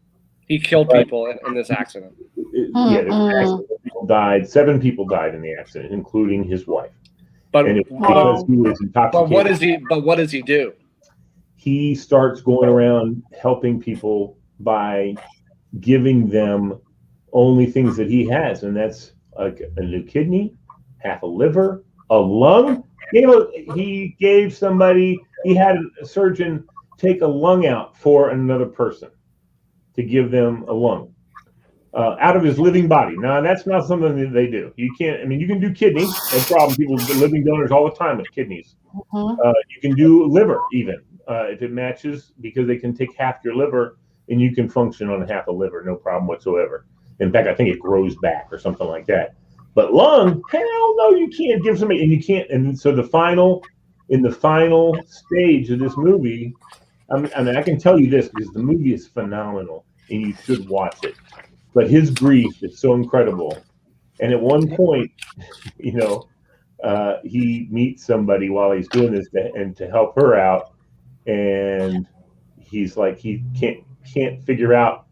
He killed people in this accident. People died. 7 people died in the accident, including his wife. But because he was intoxicated. But what does he do? He starts going around helping people by giving them only things that he has, and that's like a new kidney, half a liver, a lung. He gave somebody. He had a surgeon take a lung out for another person to give them a lung out of his living body. Now, that's not something that they do. You can't. I mean, you can do kidney. No problem. People do living donors all the time with kidneys. You can do liver even. if it matches, because they can take half your liver and you can function on half a liver, no problem whatsoever. In fact, I think it grows back or something like that. But lung, hell no, you can't give somebody, and you can't. And so in the final stage of this movie, I mean, I can tell you this because the movie is phenomenal and you should watch it. But his grief is so incredible. And at one point, you know, he meets somebody while he's doing this to help her out, and he's like, he can't figure out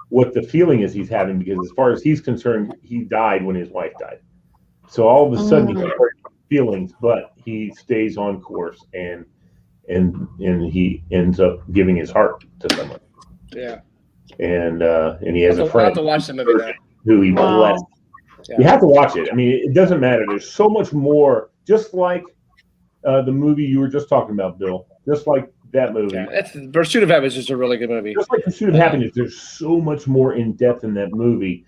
what the feeling is he's having, because as far as he's concerned, he died when his wife died. So all of a sudden he hurt feelings, but he stays on course and he ends up giving his heart to someone. Yeah. And he has a friend. I'll have to watch the movie then. Who he blessed. Yeah. You have to watch it. I mean, it doesn't matter. There's so much more, just like the movie you were just talking about, Bill. Just like that movie. Yeah, Pursuit of Happiness is a really good movie. Just like Pursuit of Happiness, there's so much more in depth in that movie.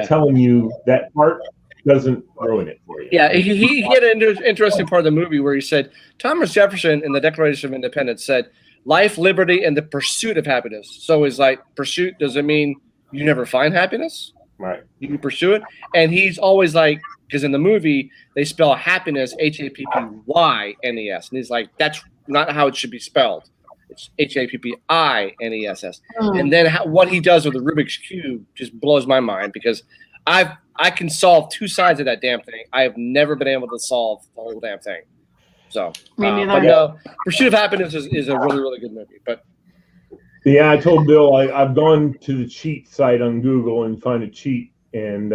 Telling you that part doesn't ruin it for you. Yeah, he had an interesting part of the movie where he said, Thomas Jefferson in the Declaration of Independence said, life, liberty, and the pursuit of happiness. So it's like, pursuit doesn't mean you never find happiness. Right. You can pursue it. And he's always like, because in the movie, they spell happiness, Happynes. And he's like, that's not how it should be spelled. It's Happiness. And then what he does with the Rubik's Cube just blows my mind, because I can solve two sides of that damn thing. I have never been able to solve the whole damn thing. So, but no, Pursuit of Happiness is a really, really good movie. But yeah, I told Bill I've gone to the cheat site on Google and find a cheat, and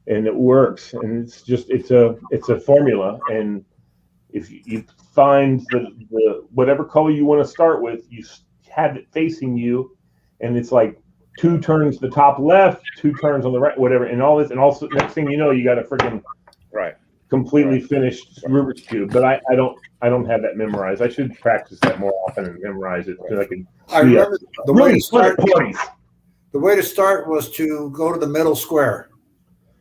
it works. And it's just it's a formula. And if you find the whatever color you want to start with, you have it facing you, and it's like 2 turns the top left, 2 turns on the right, whatever, and all this, and also next thing you know, you got a freaking completely finished Rubik's Cube. But I don't have that memorized. I should practice that more often and memorize it, because I remember the way to start. Parties. The way to start was to go to the middle square.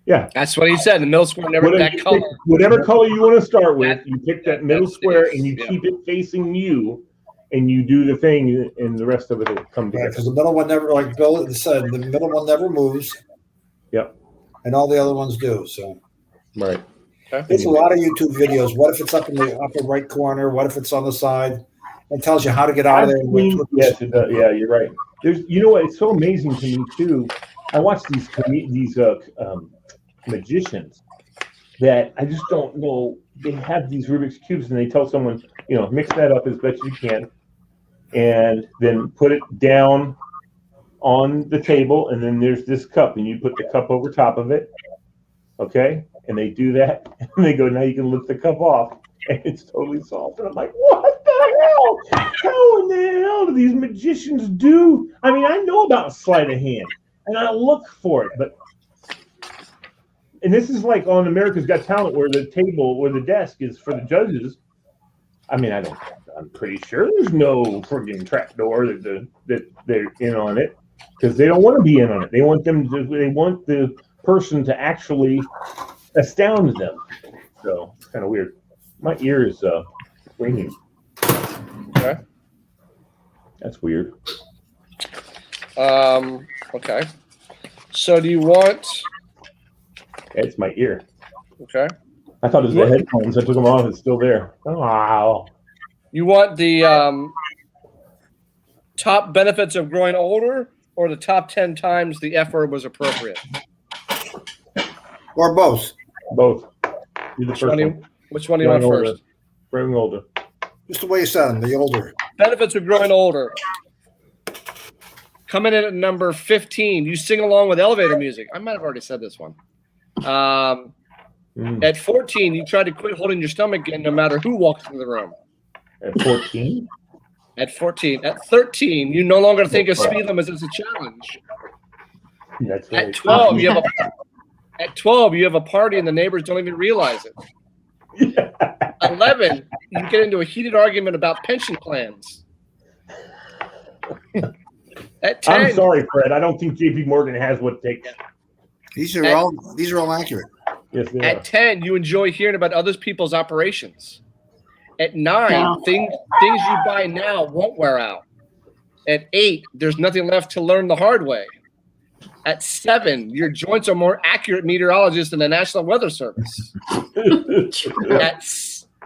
Yeah, that's what he said. The middle square, color. Whatever color you want to start with, you pick that middle square and you keep it facing you, and you do the thing, and the rest of it will come together. Because the middle one never, like Bill said, the middle one never moves. Yep. And all the other ones do. So. Right. There's a lot of YouTube videos. What if it's up in the upper right corner? What if it's on the side? It tells you how to get out of there. Yes, it does. Yeah, you're right. You know what? It's so amazing to me too. I watch these magicians that I just don't know. They have these Rubik's Cubes, and they tell someone, mix that up as best you can, and then put it down on the table, and then there's this cup, and you put the cup over top of it. Okay, and they do that, and they go, now you can lift the cup off, and it's totally solved. And I'm like, what the hell? How in the hell do these magicians do? I mean, I know about sleight of hand, and I look for it, and this is like on America's Got Talent, where the table, where the desk is for the judges. I mean, I'm pretty sure there's no friggin' trapdoor that they're in on it, because they don't want to be in on it. They want the person to actually astound them. So it's kind of weird. My ear is ringing. Okay. That's weird. Okay. So do you want? It's my ear. Okay. I thought it was the headphones. I took them off. It's still there. Oh, wow. You want the top benefits of growing older, or the top 10 times the F word was appropriate? Or both. Both. Which one do you want first? Growing older. Just the way you said them, the older. Benefits of growing older. Coming in at number 15, you sing along with elevator music. I might have already said this one. At 14, you try to quit holding your stomach in no matter who walks into the room. At 14? At 14. At 13, you no longer think of speed limits as a challenge. That's right. At 12, you have a party and the neighbors don't even realize it. 11, you get into a heated argument about pension plans. At 10, I'm sorry, Fred. I don't think JP Morgan has what it takes. These are all accurate. Yes, they at are. 10, you enjoy hearing about other people's operations. At 9, No. things you buy now won't wear out. At 8, there's nothing left to learn the hard way. At 7, your joints are more accurate meteorologists than the National Weather Service.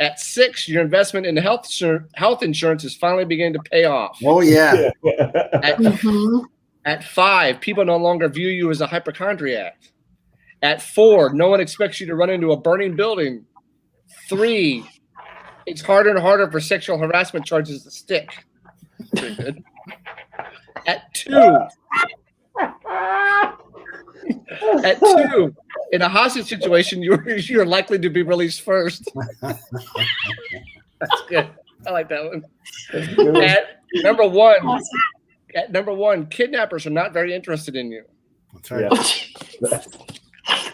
At 6, your investment in health insurance is finally beginning to pay off. Oh yeah. At 5, people no longer view you as a hypochondriac. At 4, no one expects you to run into a burning building. 3, it's harder and harder for sexual harassment charges to stick. Pretty good. At 2, in a hostage situation, you're likely to be released first. That's good. I like that one. At number one, kidnappers are not very interested in you. That's right. Yeah.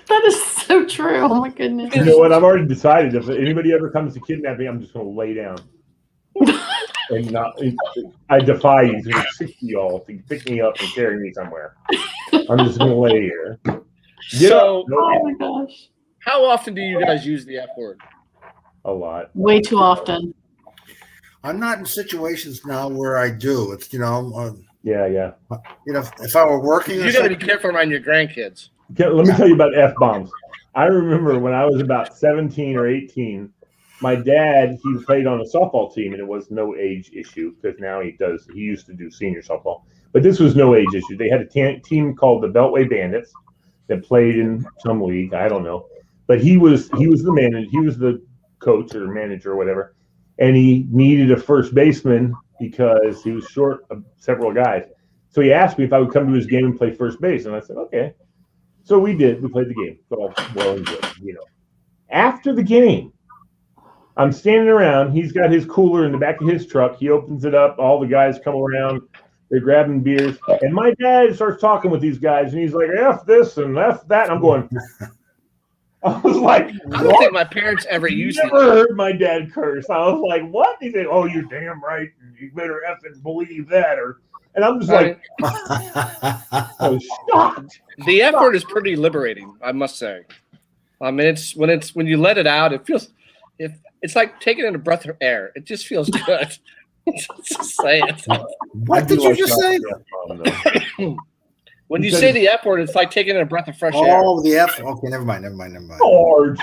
That is so true. Oh my goodness. You know what? I've already decided if anybody ever comes to kidnap me, I'm just going to lay down. And not. I defy you, 60 y'all, to pick me up and carry me somewhere. I'm just going to lay here. So, Oh my gosh. how often do you guys use the F word? A lot. Way too often. I'm not in situations now where I do. It's Yeah. if I were working, You got to be careful around your grandkids. Okay, let me tell you about F-bombs. I remember when I was about 17 or 18, my dad, he played on a softball team, and it was no age issue because now he used to do senior softball. But this was no age issue. They had a team called the Beltway Bandits that played in some league. I don't know. But he was the manager. He was the coach or manager or whatever. And he needed a first baseman because he was short of several guys. So he asked me if I would come to his game and play first base. And I said, okay. So we did. We played the game. Well and good, After the game, I'm standing around. He's got his cooler in the back of his truck. He opens it up. All the guys come around. They're grabbing beers. And my dad starts talking with these guys. And he's like, F this and F that. And I'm going, I was like, I don't think my parents ever used it. Never heard my dad curse. I was like, what? He said, oh, you're damn right. You better effing believe that. And I'm just like, I was shocked. The F word is pretty liberating, I must say. I mean, it's when you let it out, it feels it's like taking in a breath of air. It just feels good. Just say it. What did you just say? When you say the F word, it's like taking in a breath of fresh air. Oh, the F. Okay, never mind. George.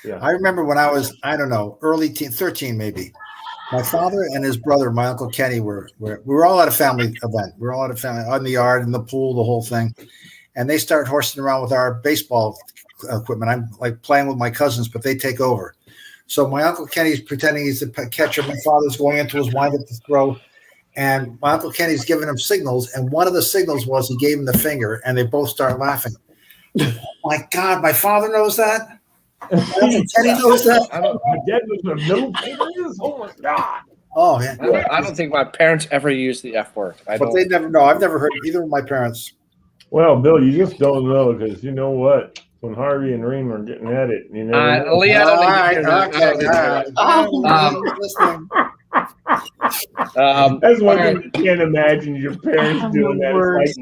Yeah. I remember when I was, I don't know, early teen, 13 maybe. My father and his brother, my Uncle Kenny, we were all at a family event. We were all at a family on the yard, in the pool, the whole thing. And they start horsing around with our baseball equipment. I'm like playing with my cousins, but they take over. So my Uncle Kenny's pretending he's the catcher. My father's going into his windup to throw. And my Uncle Kenny's giving him signals. And one of the signals was he gave him the finger, and they both start laughing. Oh my God, my father knows that? My Uncle Kenny knows that? My dad was in the middle fingers? Oh my God. Oh, yeah. I don't think my parents ever used the F word. They never know. I've never heard either of my parents. Well, Bill, you just don't know because you know what? When Harvey and Reem are getting at it, Lee, I don't think that's one thing you can't imagine your parents doing that. It's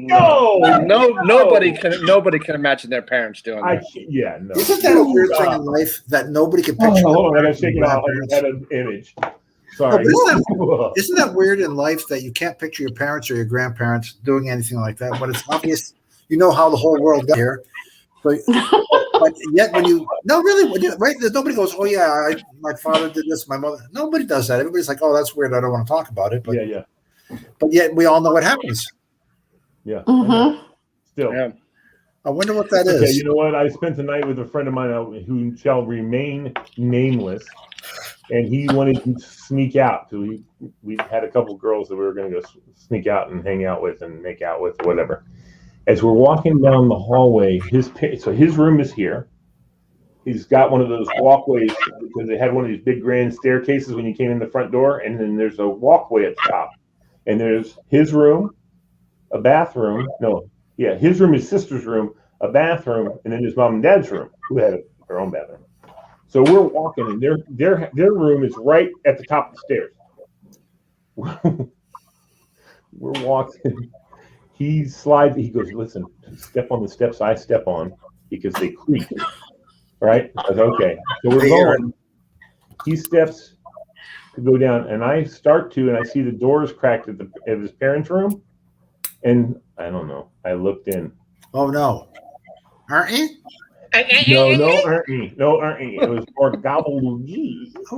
like, nobody can imagine their parents doing that. No. Isn't that a weird thing in life that nobody can picture? Hold on, I gotta shake it off. I had an image. Sorry. Isn't that weird in life that you can't picture your parents or your grandparents doing anything like that? But it's obvious, you know how the whole world got here. But yet when right? Nobody goes, oh yeah, my father did this, my mother. Nobody does that. Everybody's like, oh, that's weird. I don't want to talk about it. But yeah. But yet we all know what happens. Yeah. Mm-hmm. Still. Yeah. I wonder what that is. Okay, you know what? I spent the night with a friend of mine who shall remain nameless, and he wanted to sneak out. So we had a couple girls that we were going to go sneak out and hang out with and make out with, or whatever. As we're walking down the hallway, his room is here. He's got one of those walkways because they had one of these big grand staircases when you came in the front door, and then there's a walkway at the top. And there's his room, a bathroom. His room, his sister's room, a bathroom, and then his mom and dad's room, who had their own bathroom. So we're walking, and their room is right at the top of the stairs. We're walking. He slides. He goes, listen, step on the steps I step on because they creak. Right? I said, okay. So we're going. He steps to go down, and I start to, and I see the doors cracked at his parents' room, and I don't know. I looked in. Oh no, aren't you? No, aren't you? It was more gobbledygee. So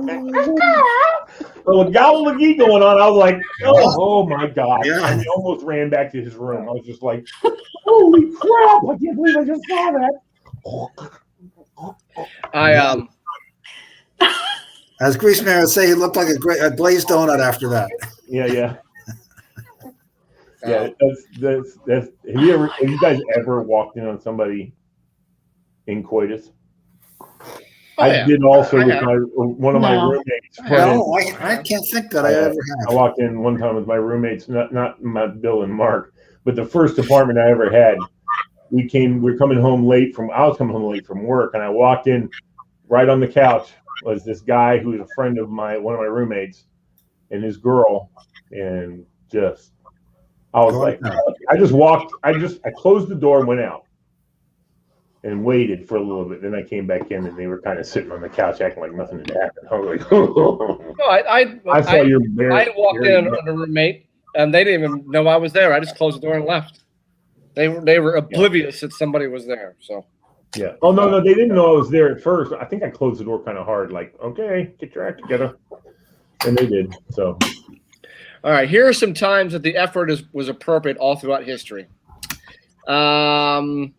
with gobbledygee going on, I was like, oh my God. Yeah. I almost ran back to his room. I was just like, holy crap, I can't believe I just saw that. As Grease Man would say, he looked like a glazed donut after that. Yeah. Yeah, that's have you guys ever walked in on somebody in coitus? I did also with one of my roommates. No, I can't think that I ever have. I walked in one time with my roommates, not my Bill and Mark, but the first apartment I ever had. We were coming home late I was coming home late from work, and I walked in. Right on the couch was this guy who was a friend of one of my roommates, and his girl, and I was like, I closed the door and went out and waited for a little bit. Then I came back in, and they were kind of sitting on the couch acting like nothing had happened. I was like, I saw your bear. I walked in on a roommate, and they didn't even know I was there. I just closed the door and left. They were oblivious that somebody was there. So. Yeah. Oh no, they didn't know I was there at first. I think I closed the door kind of hard, like, okay, get your act together, and they did. So. All right. Here are some times that the F word was appropriate all throughout history. I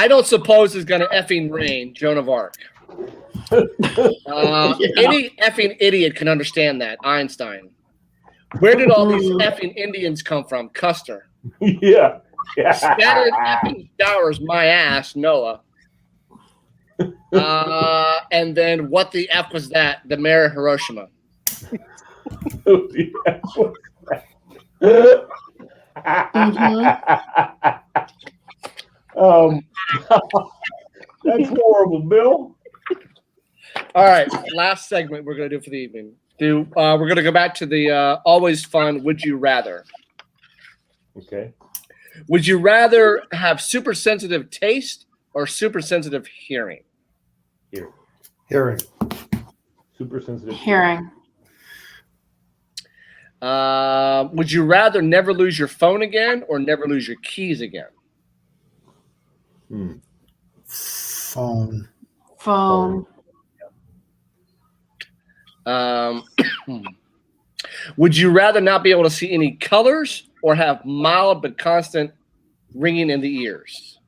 don't suppose it's going to effing rain, Joan of Arc. Any effing idiot can understand that, Einstein. Where did all these effing Indians come from? Custer. Yeah. Scattered effing showers, my ass, Noah. And then what the F was that? The mayor of Hiroshima. That's horrible, Bill. All right, last segment we're going to do for the evening. We're going to go back to the always fun Would You Rather. Okay. Would you rather have super sensitive taste or super sensitive hearing? Hearing. Super sensitive Hearing. Would you rather never lose your phone again or never lose your keys again? Phone. Would you rather not be able to see any colors or have mild but constant ringing in the ears?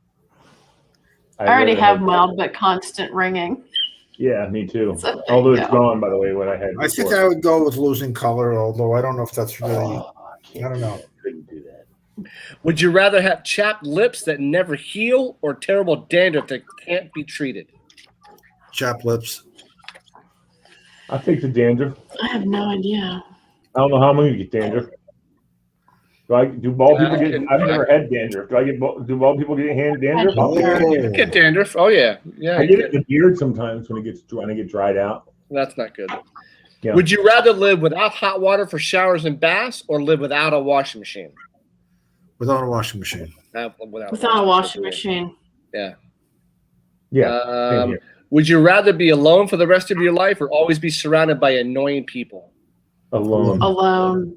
I already have mild but constant ringing. Yeah, me too. So, although it's gone, by the way, what I had before. I think I would go with losing color, although I don't know if that's really. I don't know. Couldn't do that. Would you rather have chapped lips that never heal or terrible dandruff that can't be treated? Chapped lips. I'll take the dandruff. I have no idea. I don't know how I'm going to get dandruff. Do bald people get? I've never had dandruff. Do bald people get dandruff? You get dandruff. Oh yeah. I get it in the beard sometimes when it gets dried out. That's not good. Yeah. Would you rather live without hot water for showers and baths or live without a washing machine? Without a washing machine. Without a washing machine. Yeah. Yeah. Would you rather be alone for the rest of your life or always be surrounded by annoying people? Alone.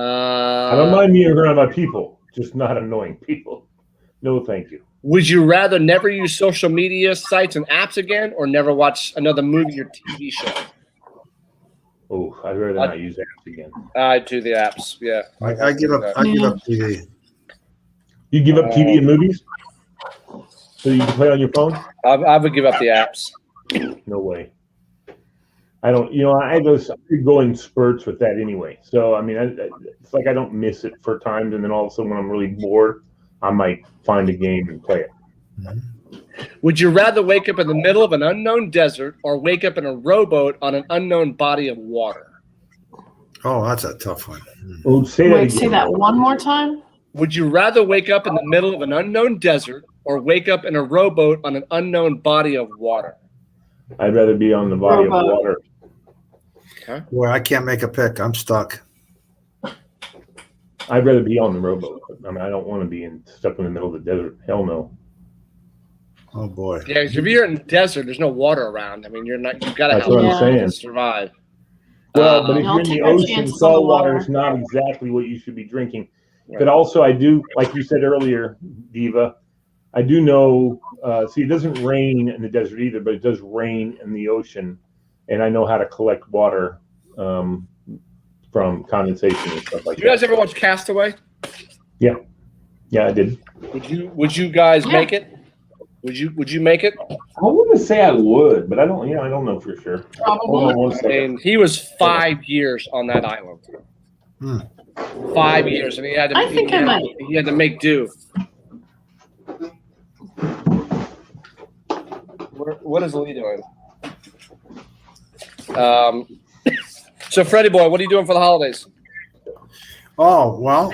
I don't mind being around my people, just not annoying people. No, thank you. Would you rather never use social media sites and apps again or never watch another movie or TV show? Oh, I'd rather not use apps again. I do the apps, yeah. I give up. I give up TV. You give up TV and movies so you can play on your phone? I would give up the apps. No way. I don't. I go in spurts with that anyway. So I mean, it's like I don't miss it for times, and then all of a sudden, when I'm really bored, I might find a game and play it. Would you rather wake up in the middle of an unknown desert or wake up in a rowboat on an unknown body of water? Oh, that's a tough one. Oh, Say that one more time. Would you rather wake up in the middle of an unknown desert or wake up in a rowboat on an unknown body of water? I'd rather be on the body of water. Okay. Boy, I can't make a pick. I'm stuck. I'd rather be on the rowboat. I mean, I don't want to be stuck in the middle of the desert. Hell no. Oh boy. Yeah, 'cause if you're in the desert, there's no water around. I mean, you've got to That's have what I'm water saying. to survive. Well, but if I'll you're in take the my ocean, chances on the salt water water. is not exactly what you should be drinking. Right. But also, I do, like you said earlier, Diva, I do know, see, it doesn't rain in the desert either, but it does rain in the ocean. And I know how to collect water from condensation and stuff like You guys that. ever watch Castaway? Yeah, I did. Would you guys Yeah. make it? Would you make it? I wouldn't say I would, but I don't know for sure. Hold Probably. on one I second. mean, he was 5 years on that island. 5 years, and he had to. I think I might. He had to make do. What is Lee doing? So Freddie boy, what are you doing for the holidays? Oh, well,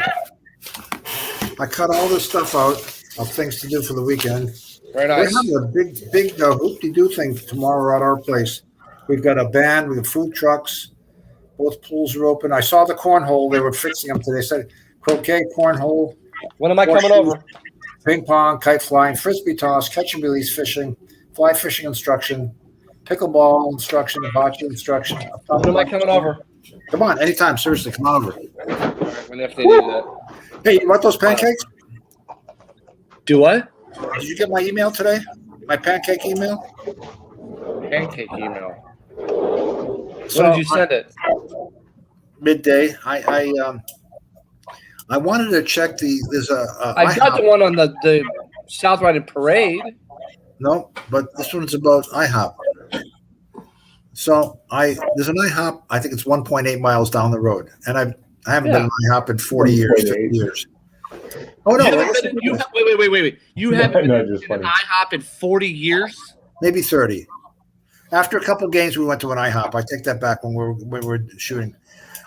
I cut all this stuff out of things to do for the weekend. Very nice. We're having a big hoop-de-doo thing tomorrow at our place. We've got a band, we have food trucks. Both pools are open. I saw the cornhole. They were fixing them today. They said croquet, cornhole, When am I coming over? ping pong, kite flying, frisbee toss, catch and release fishing, fly fishing instruction, pickleball instruction, bocce instruction. When am I coming over? Come on, anytime. Seriously, come on over. When if they do that. Hey, you want those pancakes? Do what? Did you get my email today? My pancake email? Pancake email. So, When did you send it? Midday. I wanted to check there's a I got the one on the South Riding Parade. No, but this one's about IHOP. So there's an IHOP. I think it's 1.8 miles down the road, and I haven't been to IHOP in 40 years, 50 years. Oh no! Wait. You haven't No, been just to funny. an IHOP in 40 years? Maybe 30. After a couple games, we went to an IHOP. I take that back when we were shooting.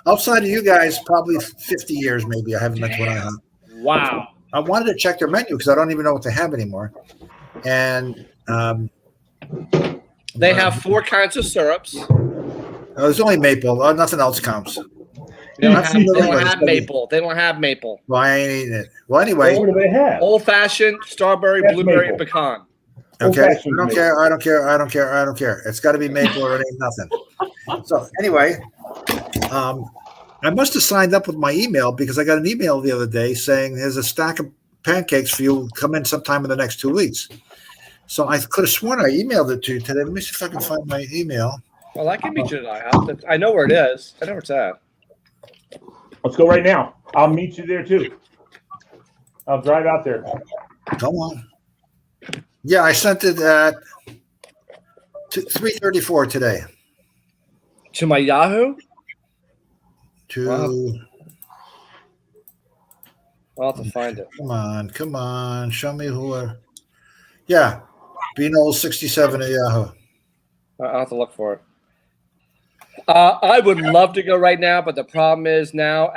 Outside of you guys, probably 50 years, maybe I haven't been to an IHOP. Wow. I wanted to check their menu because I don't even know what they have anymore. And They have 4 kinds of syrups. there's only maple. Nothing else counts. They don't I've have, seen they the don't others, have but- maple. They don't have maple. Well, I ain't eating it. Well, anyway. What do they have? Old fashioned, strawberry, That's blueberry, maple. and pecan. Okay, I Old-fashioned don't maple. care. I don't care. I don't care. I don't care. It's got to be maple or it ain't nothing. So anyway, I must have signed up with my email because I got an email the other day saying there's a stack of pancakes for you. Come in sometime in the next 2 weeks. So I could have sworn I emailed it to you today. Let me see if I can find my email. Well, I can meet you at IHOP. I know where it is. I know where it's at. Let's go right now. I'll meet you there too. I'll drive out there. Come on. Yeah, I sent it at 3:34 today. To my Yahoo? To Wow. I'll have to find it. come on, show me who are. Yeah, Beano67 at Yahoo. I'll have to look for it. I would love to go right now, but the problem is now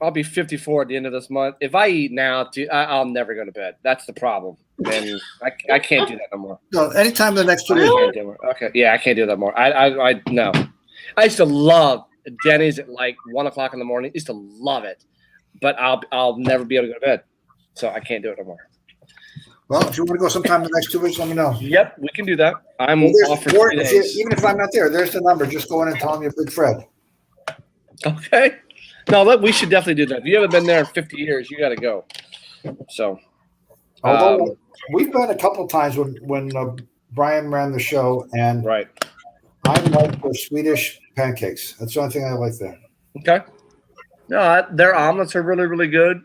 I'll be 54 at the end of this month. If I eat now, I'll never go to bed. That's the problem. And I can't do that no more. No, anytime in the next 2 I weeks. can't do it. Okay, yeah, I can't do that more. I no. I used to love Denny's at like 1 o'clock in the morning. I used to love it, but I'll never be able to go to bed, so I can't do it no more. Well, if you want to go sometime in the next 2 weeks, let me know. Yep, we can do that. I'm Well, off for or 3 if you- days. even if I'm not there, there's the number. Just go in and tell them you're Big Fred. Okay. No, we should definitely do that. If you haven't been there in 50 years, you got to go. So, Although we've been a couple of times when Brian ran the show, and right. I like their Swedish pancakes. That's the only thing I like there. Okay. No, their omelets are really, really good.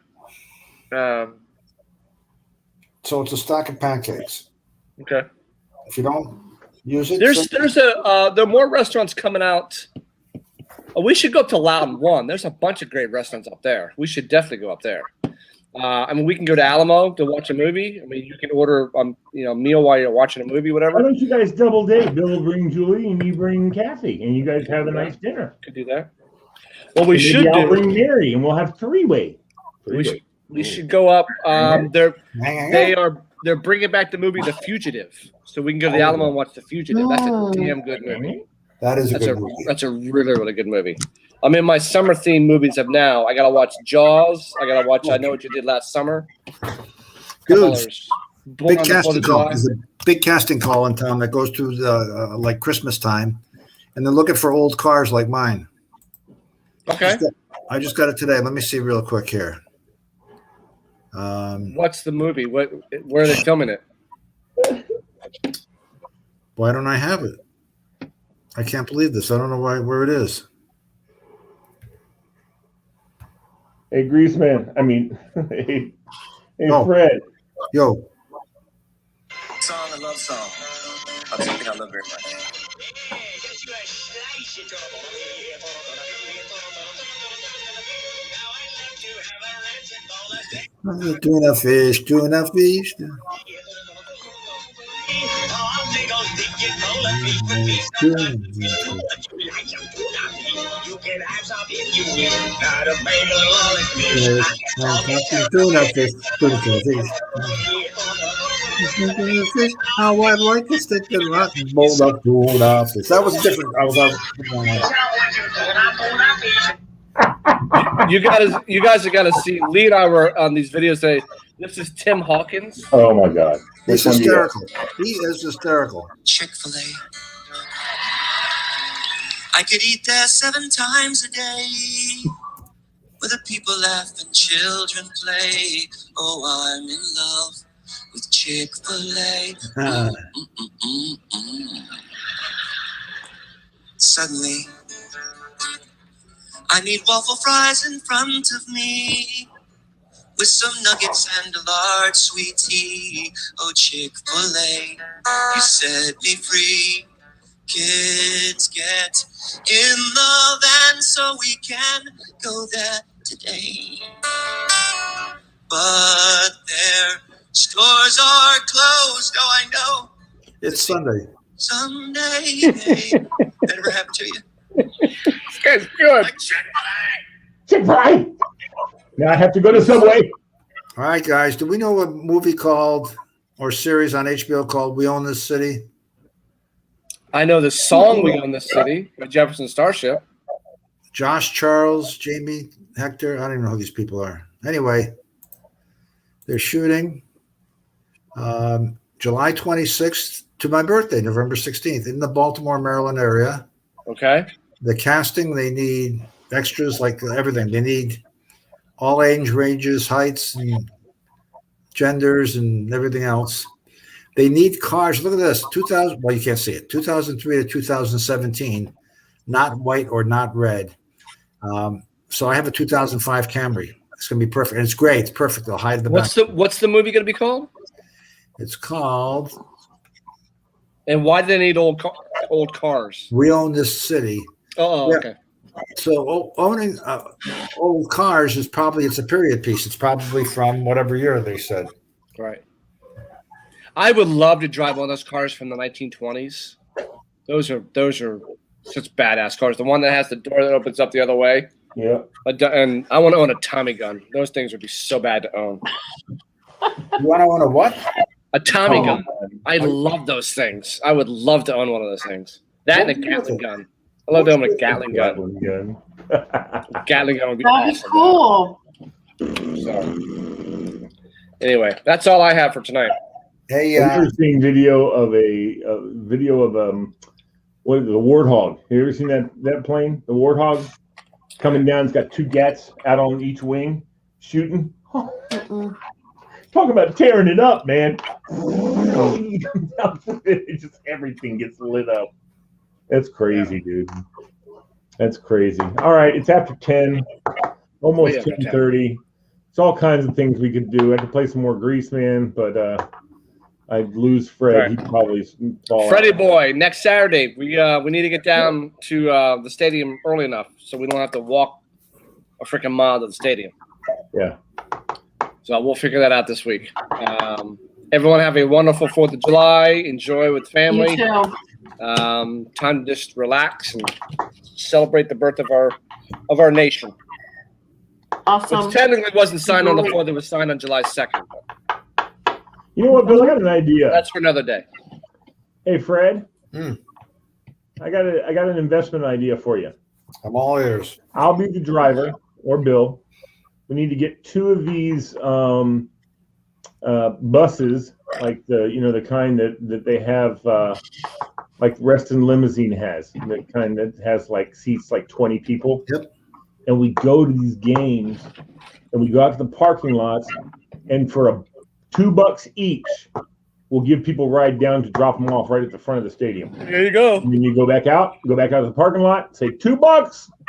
So it's a stack of pancakes. Okay. If you don't use it, There are more restaurants coming out. Oh, we should go up to Loudon 1. There's a bunch of great restaurants up there. We should definitely go up there. I mean, we can go to Alamo to watch a movie. I mean, you can order meal while you're watching a movie, Why whatever. don't you guys double date? Bill will bring Julie and you bring Kathy, and you guys have a nice dinner. Could do that. Well, we And should maybe I'll do. bring Mary, and we'll have three-way. We should go up. They're bringing back the movie The Fugitive, so we can go to the Alamo and watch The Fugitive. That's a damn good movie. that is a That's good a movie. that's a really, really good movie. I'm in my summer themed movies of now. I gotta watch Jaws. I gotta watch I Know What You Did Last Summer. Dudes, big on the 4th casting of call. July? There's a big casting call in town that goes through the like Christmas time, and they're looking for old cars like mine. Okay. I just got it today. Let me see real quick here. What's the movie? Where are they filming it? Why don't I have it? I can't believe this. I don't know where it is. Hey, Greaseman. I mean, hey, Oh. Fred. Yo. Song, a love song of something I love very much. Tuna fish. How I like to stick the rotten bowl of tuna fish. That was different. You guys have got to see. Lee and I were on these videos today. This is Tim Hawkins. Oh my God. He's hysterical. He is hysterical. Chick-fil-A. I could eat there 7 times a day, where the people laugh and children play. Oh, I'm in love with Chick-fil-A. Suddenly, I need waffle fries in front of me, with some nuggets and a large sweet tea. Oh, Chick-fil-A, you set me free. Kids, get in the van so we can go there today. But their stores are closed. Oh, I know. It's Sunday. Someday, that ever happened to you? This guy's good. Like Chick-fil-A. Chick-fil-A. Now I have to go to Subway. All right, guys. Do we know a movie called or series on HBO called We Own This City? I know the song "We Own This City" by Jefferson Starship. Josh Charles, Jamie Hector. I don't even know who these people are. Anyway, they're shooting July 26th to my birthday, November 16th, in the Baltimore, Maryland area. Okay. The casting, they need extras like everything. They need all age ranges, heights, and genders, and everything else. They need cars. Look at this. 2000. Well, you can't see it. 2003 to 2017, not white or not red. So I have a 2005 Camry. It's going to be perfect. And it's gray. It's perfect. They'll hide the back. What's the movie going to be called? It's called And why do they need old cars? We Own This City. Oh, Yeah. okay. So owning old cars is probably, it's a period piece. It's probably from whatever year they said. Right. I would love to drive one of those cars from the 1920s. Those are such badass cars. The one that has the door that opens up the other way. Yeah. And I want to own a Tommy gun. Those things would be so bad to own. You want to own a what? A Tommy Oh, gun. I love those things. I would love to own one of those things. That and a Gatling gun. I love to own a Gatling gun. Gatling gun would be That'd be awesome. cool. So, anyway, that's all I have for tonight. Hey, Interesting video of what is it, the Warthog. You ever seen that plane? The Warthog coming down. It's got 2 Gats out on each wing, shooting. Talk about tearing it up, man. It just everything gets lit up. That's crazy, dude. That's crazy. All right, it's after 10, almost 10:30. It's all kinds of things we could do. I could play some more Greaseman, but I'd lose Fred. Right. He'd probably fall Freddie out. boy, next Saturday we need to get down to the stadium early enough so we don't have to walk a freaking mile to the stadium. Yeah. So we'll figure that out this week. Everyone have a wonderful 4th of July. Enjoy with family. You too. Time to just relax and celebrate the birth of our nation. Awesome. Which technically wasn't signed on the 4th; it was signed on July 2nd. You know what, Bill? I got an idea. That's for another day. Hey, Fred. Hmm. I got an investment idea for you. I'm all ears. I'll be the driver, or Bill. We need to get 2 of these buses like the kind that they have, like Reston Limousine has, the kind that has like seats like 20 people. Yep. And we go to these games, and we go out to the parking lots, and for $2 each, we'll give people a ride down to drop them off right at the front of the stadium. There you go. And then you go back out of the parking lot, say $2.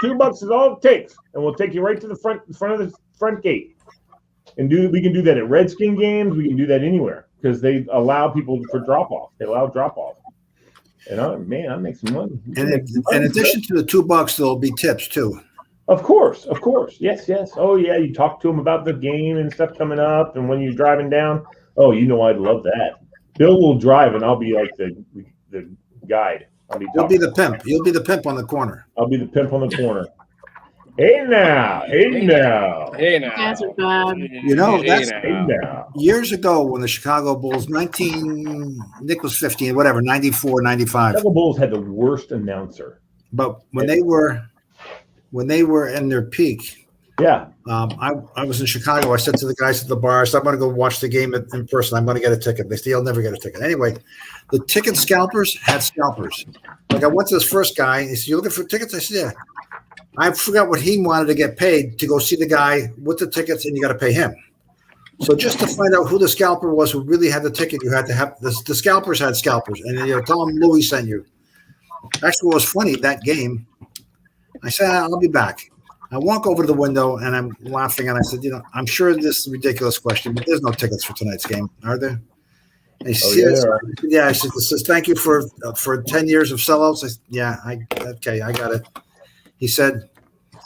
$2 is all it takes, and we'll take you right to the front of the front gate. And we can do that at Redskin games. We can do that anywhere because they allow people for drop off. They allow drop off. And I make some money. And in addition to the $2, there'll be tips too. Of course. Yes. Oh yeah, you talk to them about the game and stuff coming up, and when you're driving down. Oh, I'd love that. Bill will drive, and I'll be like the guide. You'll be the pimp. You'll be the pimp on the corner. I'll be the pimp on the corner. Hey now. Guys are bad. That's Hey now. years ago when the Chicago Bulls, Nick was 15, whatever, 94, 95. Chicago Bulls had the worst announcer. But when they were in their peak, yeah, I was in Chicago. I said to the guys at the bar, I said, I'm going to go watch the game in person. I'm going to get a ticket. They said, you'll never get a ticket. Anyway, the ticket scalpers had scalpers. Like I went to this first guy. He said, you looking for tickets? I said, yeah. I forgot what he wanted to get paid to go see the guy with the tickets, and you got to pay him. So just to find out who the scalper was who really had the ticket, you had to have the scalpers had scalpers, and tell them Louis sent you. Actually, what was funny that game, I said, I'll be back. I walk over to the window and I'm laughing, and I said, I'm sure this is a ridiculous question, but there's no tickets for tonight's game, are there? And he says, yeah. I said, thank you for 10 years of sellouts. I said, yeah, okay, I got it. He said,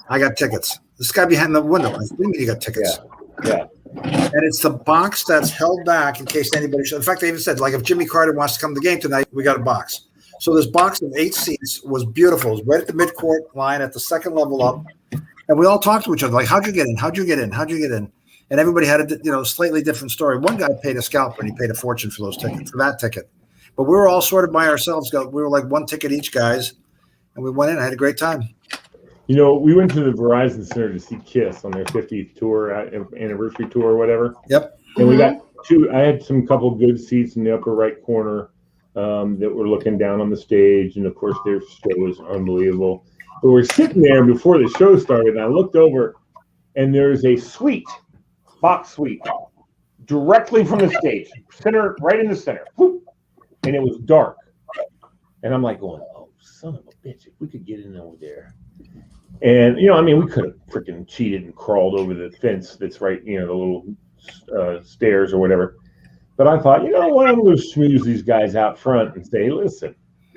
I got tickets. This guy behind the window. I said, what do you mean you got tickets? Yeah. And it's the box that's held back in case anybody should. In fact, they even said, like, if Jimmy Carter wants to come to the game tonight, we got a box. So this box of 8 seats was beautiful. It was right at the midcourt line at the second level up. And we all talked to each other, like, how'd you get in? How'd you get in? How'd you get in? And everybody had a slightly different story. One guy paid a scalper, and he paid a fortune for that ticket. But we were all sort of by ourselves. We were like one ticket each, guys. And we went in. I had a great time. We went to the Verizon Center to see Kiss on their 50th tour, anniversary tour or whatever. Yep. And we got I had some couple good seats in the upper right corner that were looking down on the stage. And, of course, their show was unbelievable. But we're sitting there before the show started, and I looked over, and there's a box suite, directly from the stage, right in the center. Whoop, and it was dark. And I'm like going, oh, son of a bitch, if we could get in over there. And, we could have freaking cheated and crawled over the fence that's right, the little stairs or whatever. But I thought, what, I'm going to schmooze these guys out front and say, listen,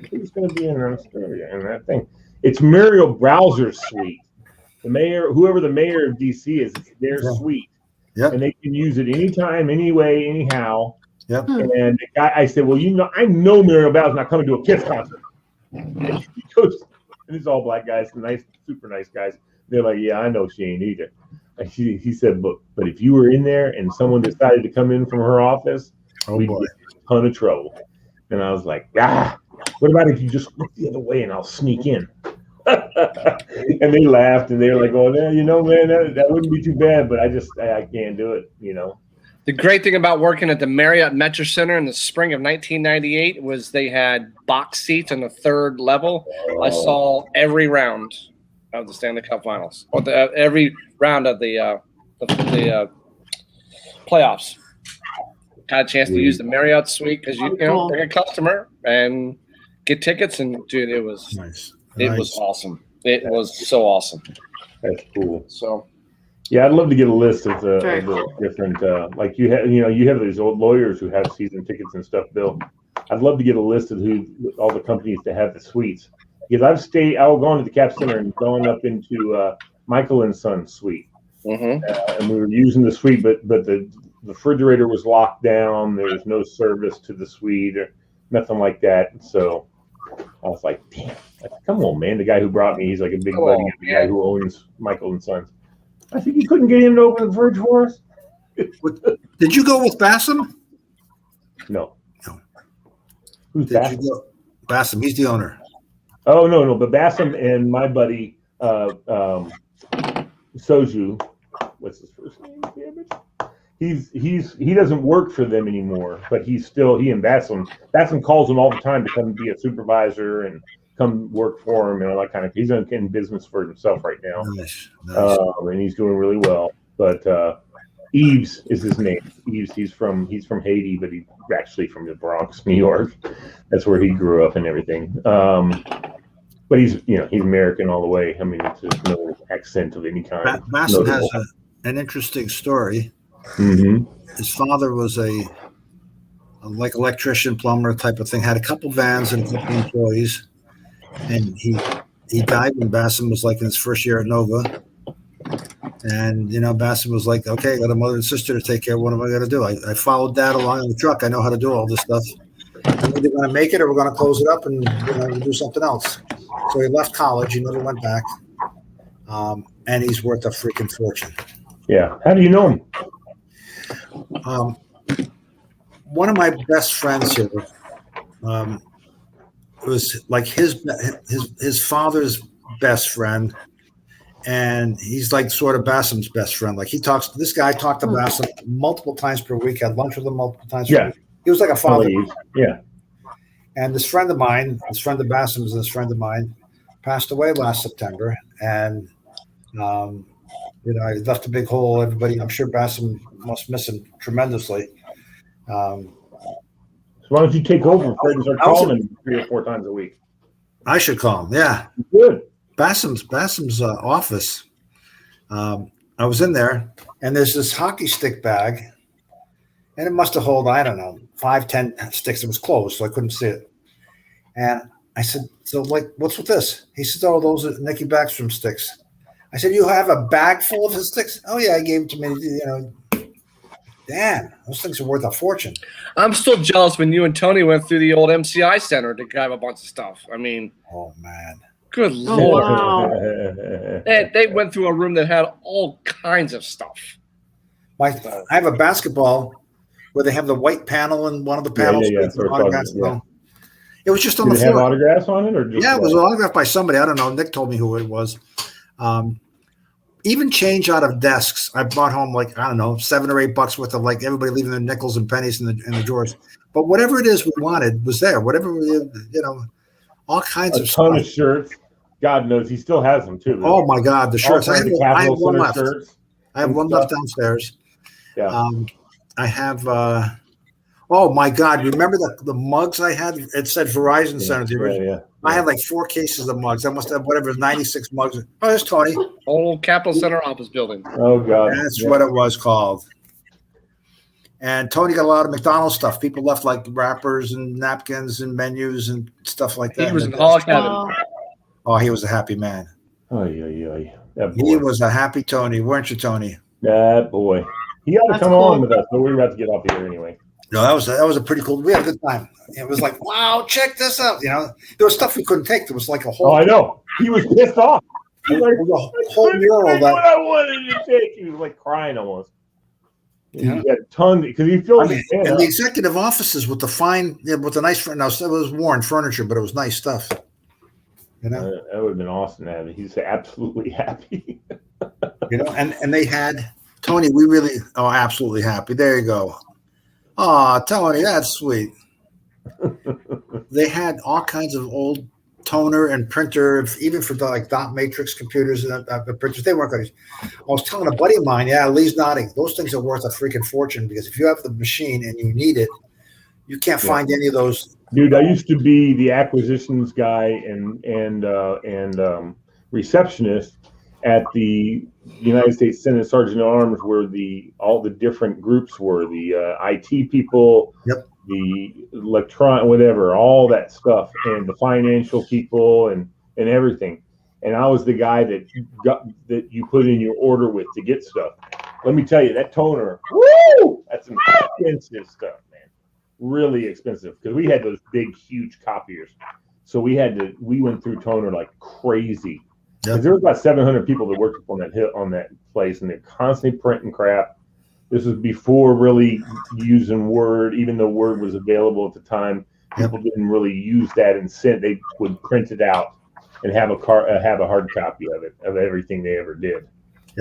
who's going to be in that thing? It's Muriel Browser's suite. The mayor, whoever the mayor of D.C. is, it's their suite. Yep. And they can use it anytime, anyway, anyhow. Yep. And the guy, I said, well, I know Muriel Browser's not coming to a Kiss concert. And he goes, and it's all black guys, super nice guys. They're like, yeah, I know she ain't either. And he said, but if you were in there and someone decided to come in from her office, we'd get in a ton of trouble. And I was like, what about if you just look the other way and I'll sneak in? And they laughed, and they were like, oh, man, that wouldn't be too bad, but I can't do it, The great thing about working at the Marriott Metro Center in the spring of 1998 was they had box seats on the third level. I saw every round of the Stanley Cup Finals, or every round of the playoffs. Had a chance to use the Marriott suite because bring a customer and get tickets, and dude, it was nice. It was awesome. It was so awesome. That's cool. So. Yeah, I'd love to get a list of the different, like you have these old lawyers who have season tickets and stuff, Bill. I'd love to get a list of all the companies that have the suites, because I've gone to the Cap Center and gone up into Michael and Son suite, and we were using the suite, but the refrigerator was locked down. There was no service to the suite or nothing like that. So I was like, damn, come on, man. The guy who brought me, he's like a big buddy of the guy who owns Michael and Sons. I think you couldn't get him to open the fridge for us. Did you go with Bassam? No. Who's Bassam? Bassam, he's the owner. Oh, no. But Bassam and my buddy, Soju, what's his first name? he doesn't work for them anymore, but he and Bassam calls him all the time to come be a supervisor and come work for him and all that kind of. He's in business for himself right now, Nice. and he's doing really well. But Eves is his name. Eves. He's from Haiti, but he's actually from the Bronx, New York. That's where he grew up and everything. But he's American all the way. I mean, there's no accent of any kind. Bassam has an interesting story. Mm-hmm. His father was a like electrician, plumber type of thing. Had a couple vans and a couple employees, and he died when Bassam was like in his first year at Nova. And Bassam was like, "Okay, I got a mother and sister to take care of. What am I going to do? I followed Dad along in the truck. I know how to do all this stuff. I'm either going to make it or we're going to close it up and do something else." So he left college. He never went back, and he's worth a freaking fortune. Yeah. How do you know him? One of my best friends here was like his father's best friend, and he's like sort of Bassam's best friend. Like this guy talked to Bassam multiple times per week, had lunch with him multiple times per week. He was like a father. Yeah. And this friend of mine, this friend of Bassam's, this friend of mine, passed away last September, and I left a big hole. Everybody, I'm sure Bassam must miss him tremendously. So why don't you take over, Fred, and start calling him 3 or 4 times a week? I should call him. Yeah, good. Bassam's office. I was in there, and there's this hockey stick bag, and it must have held, I don't know, 5-10 sticks. It was closed, so I couldn't see it. And I said, "So, like, what's with this?" He said, "Oh, those are Nicky Backstrom sticks." I said, "You have a bag full of his sticks?" "Oh yeah, I gave it to me." Damn, those things are worth a fortune. I'm still jealous when you and Tony went through the old MCI center to grab a bunch of stuff. I mean, oh man, good Lord. Wow. They went through a room that had all kinds of stuff. I have a basketball where they have the white panel in one of the panels. Yeah. It was just on Did the it floor. have autographs on it, or just it was autographed by somebody. I don't know. Nick told me who it was. Even change out of desks. I brought home like, I don't know, $7 or $8 worth of like everybody leaving their nickels and pennies in the drawers. But whatever it is we wanted was there. Whatever, all kinds of stuff. A ton of shirts. God knows he still has them too. Oh my God, the shirts. I have one left. Shirts I have one left downstairs. Yeah. I have. Oh my God! Remember the mugs I had? It said Verizon Center. Yeah. I had like 4 cases of mugs. I must have 96 mugs. Oh, there's Tony. Old Capitol Center office building. Oh God, that's what it was called. And Tony got a lot of McDonald's stuff. People left like wrappers and napkins and menus and stuff like that. He was in hog heaven. Oh, he was a happy man. He was a happy Tony, weren't you, Tony? That boy. He ought to come on with us, but we're about to get off here anyway. No, that was a pretty cool. We had a good time. It was like, wow, check this out. There was stuff we couldn't take. There was like a whole. Oh, I know. He was pissed off. He was like, a whole mural that I wanted to take. He was like crying almost. Yeah. He had a ton because he filled and the executive offices with the nice. Now it was worn furniture, but it was nice stuff. That would have been awesome. He's absolutely happy. And they had Tony. We really absolutely happy. There you go. Oh, Tony, that's sweet. They had all kinds of old toner and printer, even for like dot matrix computers and printers. They weren't good. I was telling a buddy of mine, Lee's nodding. Those things are worth a freaking fortune because if you have the machine and you need it, you can't find any of those. Dude, I used to be the acquisitions guy and receptionist at the United States Senate Sergeant at Arms, where all the different groups were, the IT people, the electronic, whatever, all that stuff, and the financial people and everything. And I was the guy that you put in your order with to get stuff. Let me tell you, that toner, woo, that's some expensive stuff, man. Really expensive, because we had those big, huge copiers. So we went through toner like crazy. Because there was about 700 people that worked on that place, and they're constantly printing crap. This was before really using Word, even though Word was available at the time. People didn't really use that and they would print it out and have a hard copy of it, of everything they ever did.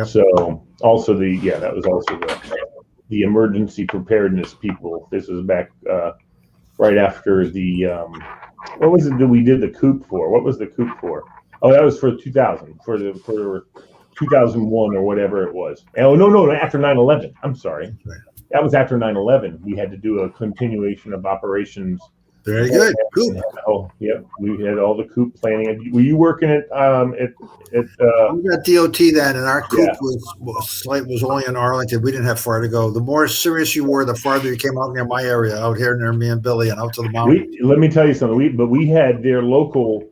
So also that was also the emergency preparedness people. This was back right after the what was it that we did the coup for? What was the coup for? Oh, that was for 2000, for 2001 or whatever it was. Oh, no, after 9/11. I'm sorry. That was after 9/11. We had to do a continuation of operations. Very good. Coop. Oh, yep. We had all the coop planning. Were you working at we got DOT then, and our coop was only in Arlington. We didn't have far to go. The more serious you were, the farther you came out near my area, out here near me and Billy, and out to the mountains. Let me tell you something. We had their local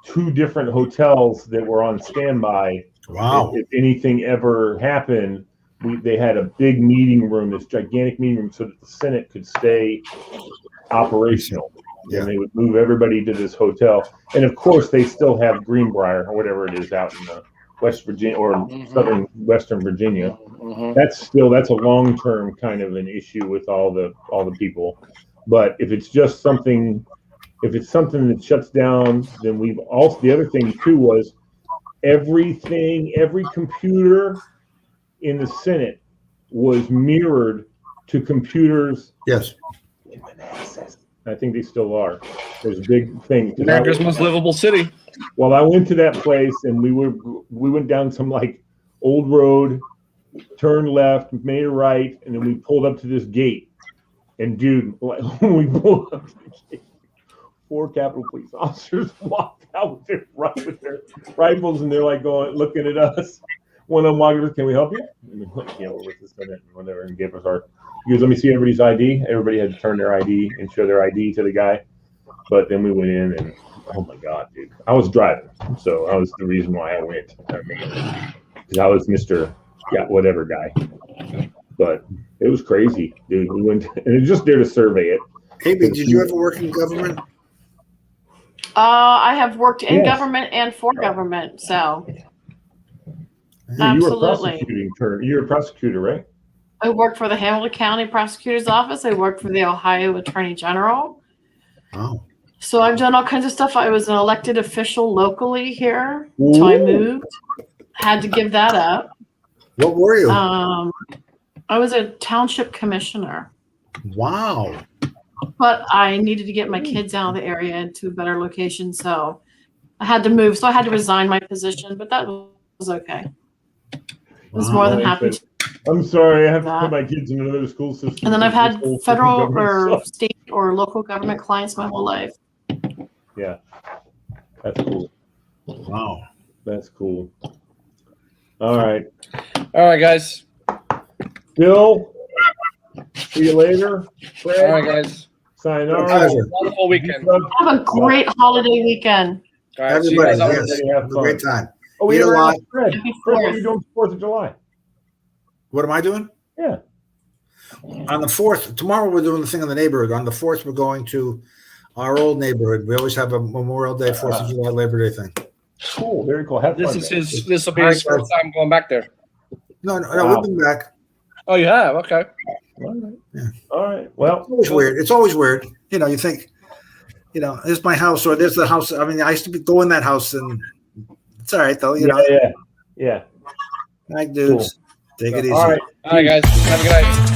2 different hotels that were on standby. Wow. If anything ever happened, they had a big meeting room, this gigantic meeting room, so that the Senate could stay operational. Yeah. And they would move everybody to this hotel. And of course, they still have Greenbrier or whatever it is out in West Virginia or southern Western Virginia. That's a long-term kind of an issue with all the people. But if it's just something that shuts down, then the other thing too was every computer in the Senate was mirrored to computers. Yes. I think they still are. There's a big thing. America's most livable city. Well, I went to that place and we went down some like old road, turned left, made a right, and then we pulled up to this gate. And dude, when we pulled up to the gate, 4 Capitol Police officers walked out with their rifles, and they're like looking at us. One of them walked up, "Can we help you?" And we're like, "Yeah, we're with the Senate," and whatever, and gave us our. He goes, "Let me see everybody's ID." Everybody had to turn their ID and show their ID to the guy. But then we went in, and oh my God, dude, I was driving, so I was the reason why I went. Because I was Mr. Whatever guy. But it was crazy, dude. We went, and it was just there to survey it. Hey, did you ever work in government? I have worked in government and for government, so. Absolutely. You're a prosecutor, right? I worked for the Hamilton County Prosecutor's Office. I worked for the Ohio Attorney General. Oh. So I've done all kinds of stuff. I was an elected official locally here until I moved. Had to give that up. What were you? I was a township commissioner. Wow. But I needed to get my kids out of the area into a better location, so I had to move. So I had to resign my position, but that was okay. I was more than happy to. I'm sorry, I have to put my kids in another school system. And then I've had federal or state or local government clients my whole life. Yeah, that's cool. Wow, that's cool. All right, guys. Bill, see you later. Fred, all right, guys. Sign off. Wonderful weekend. Have a great holiday weekend. All right, everybody, have a great time. Oh, eat a lot. Fred, what are you doing for 4th of July? What am I doing? Yeah. On the 4th, tomorrow we're doing the thing in the neighborhood. On the 4th, we're going to our old neighborhood. We always have a Memorial Day, 4th of July, Labor Day thing. Cool, very cool. Have fun. This will be his first time going back there. No, we've been back. Oh, you have? Okay. All right. Yeah. All right. Well, it's always weird. It's always weird. You think, there's my house or there's the house. I mean, I used to go in that house, and it's all right though. Yeah. Night, dudes. Cool. Take it easy. All right, guys. Have a good night.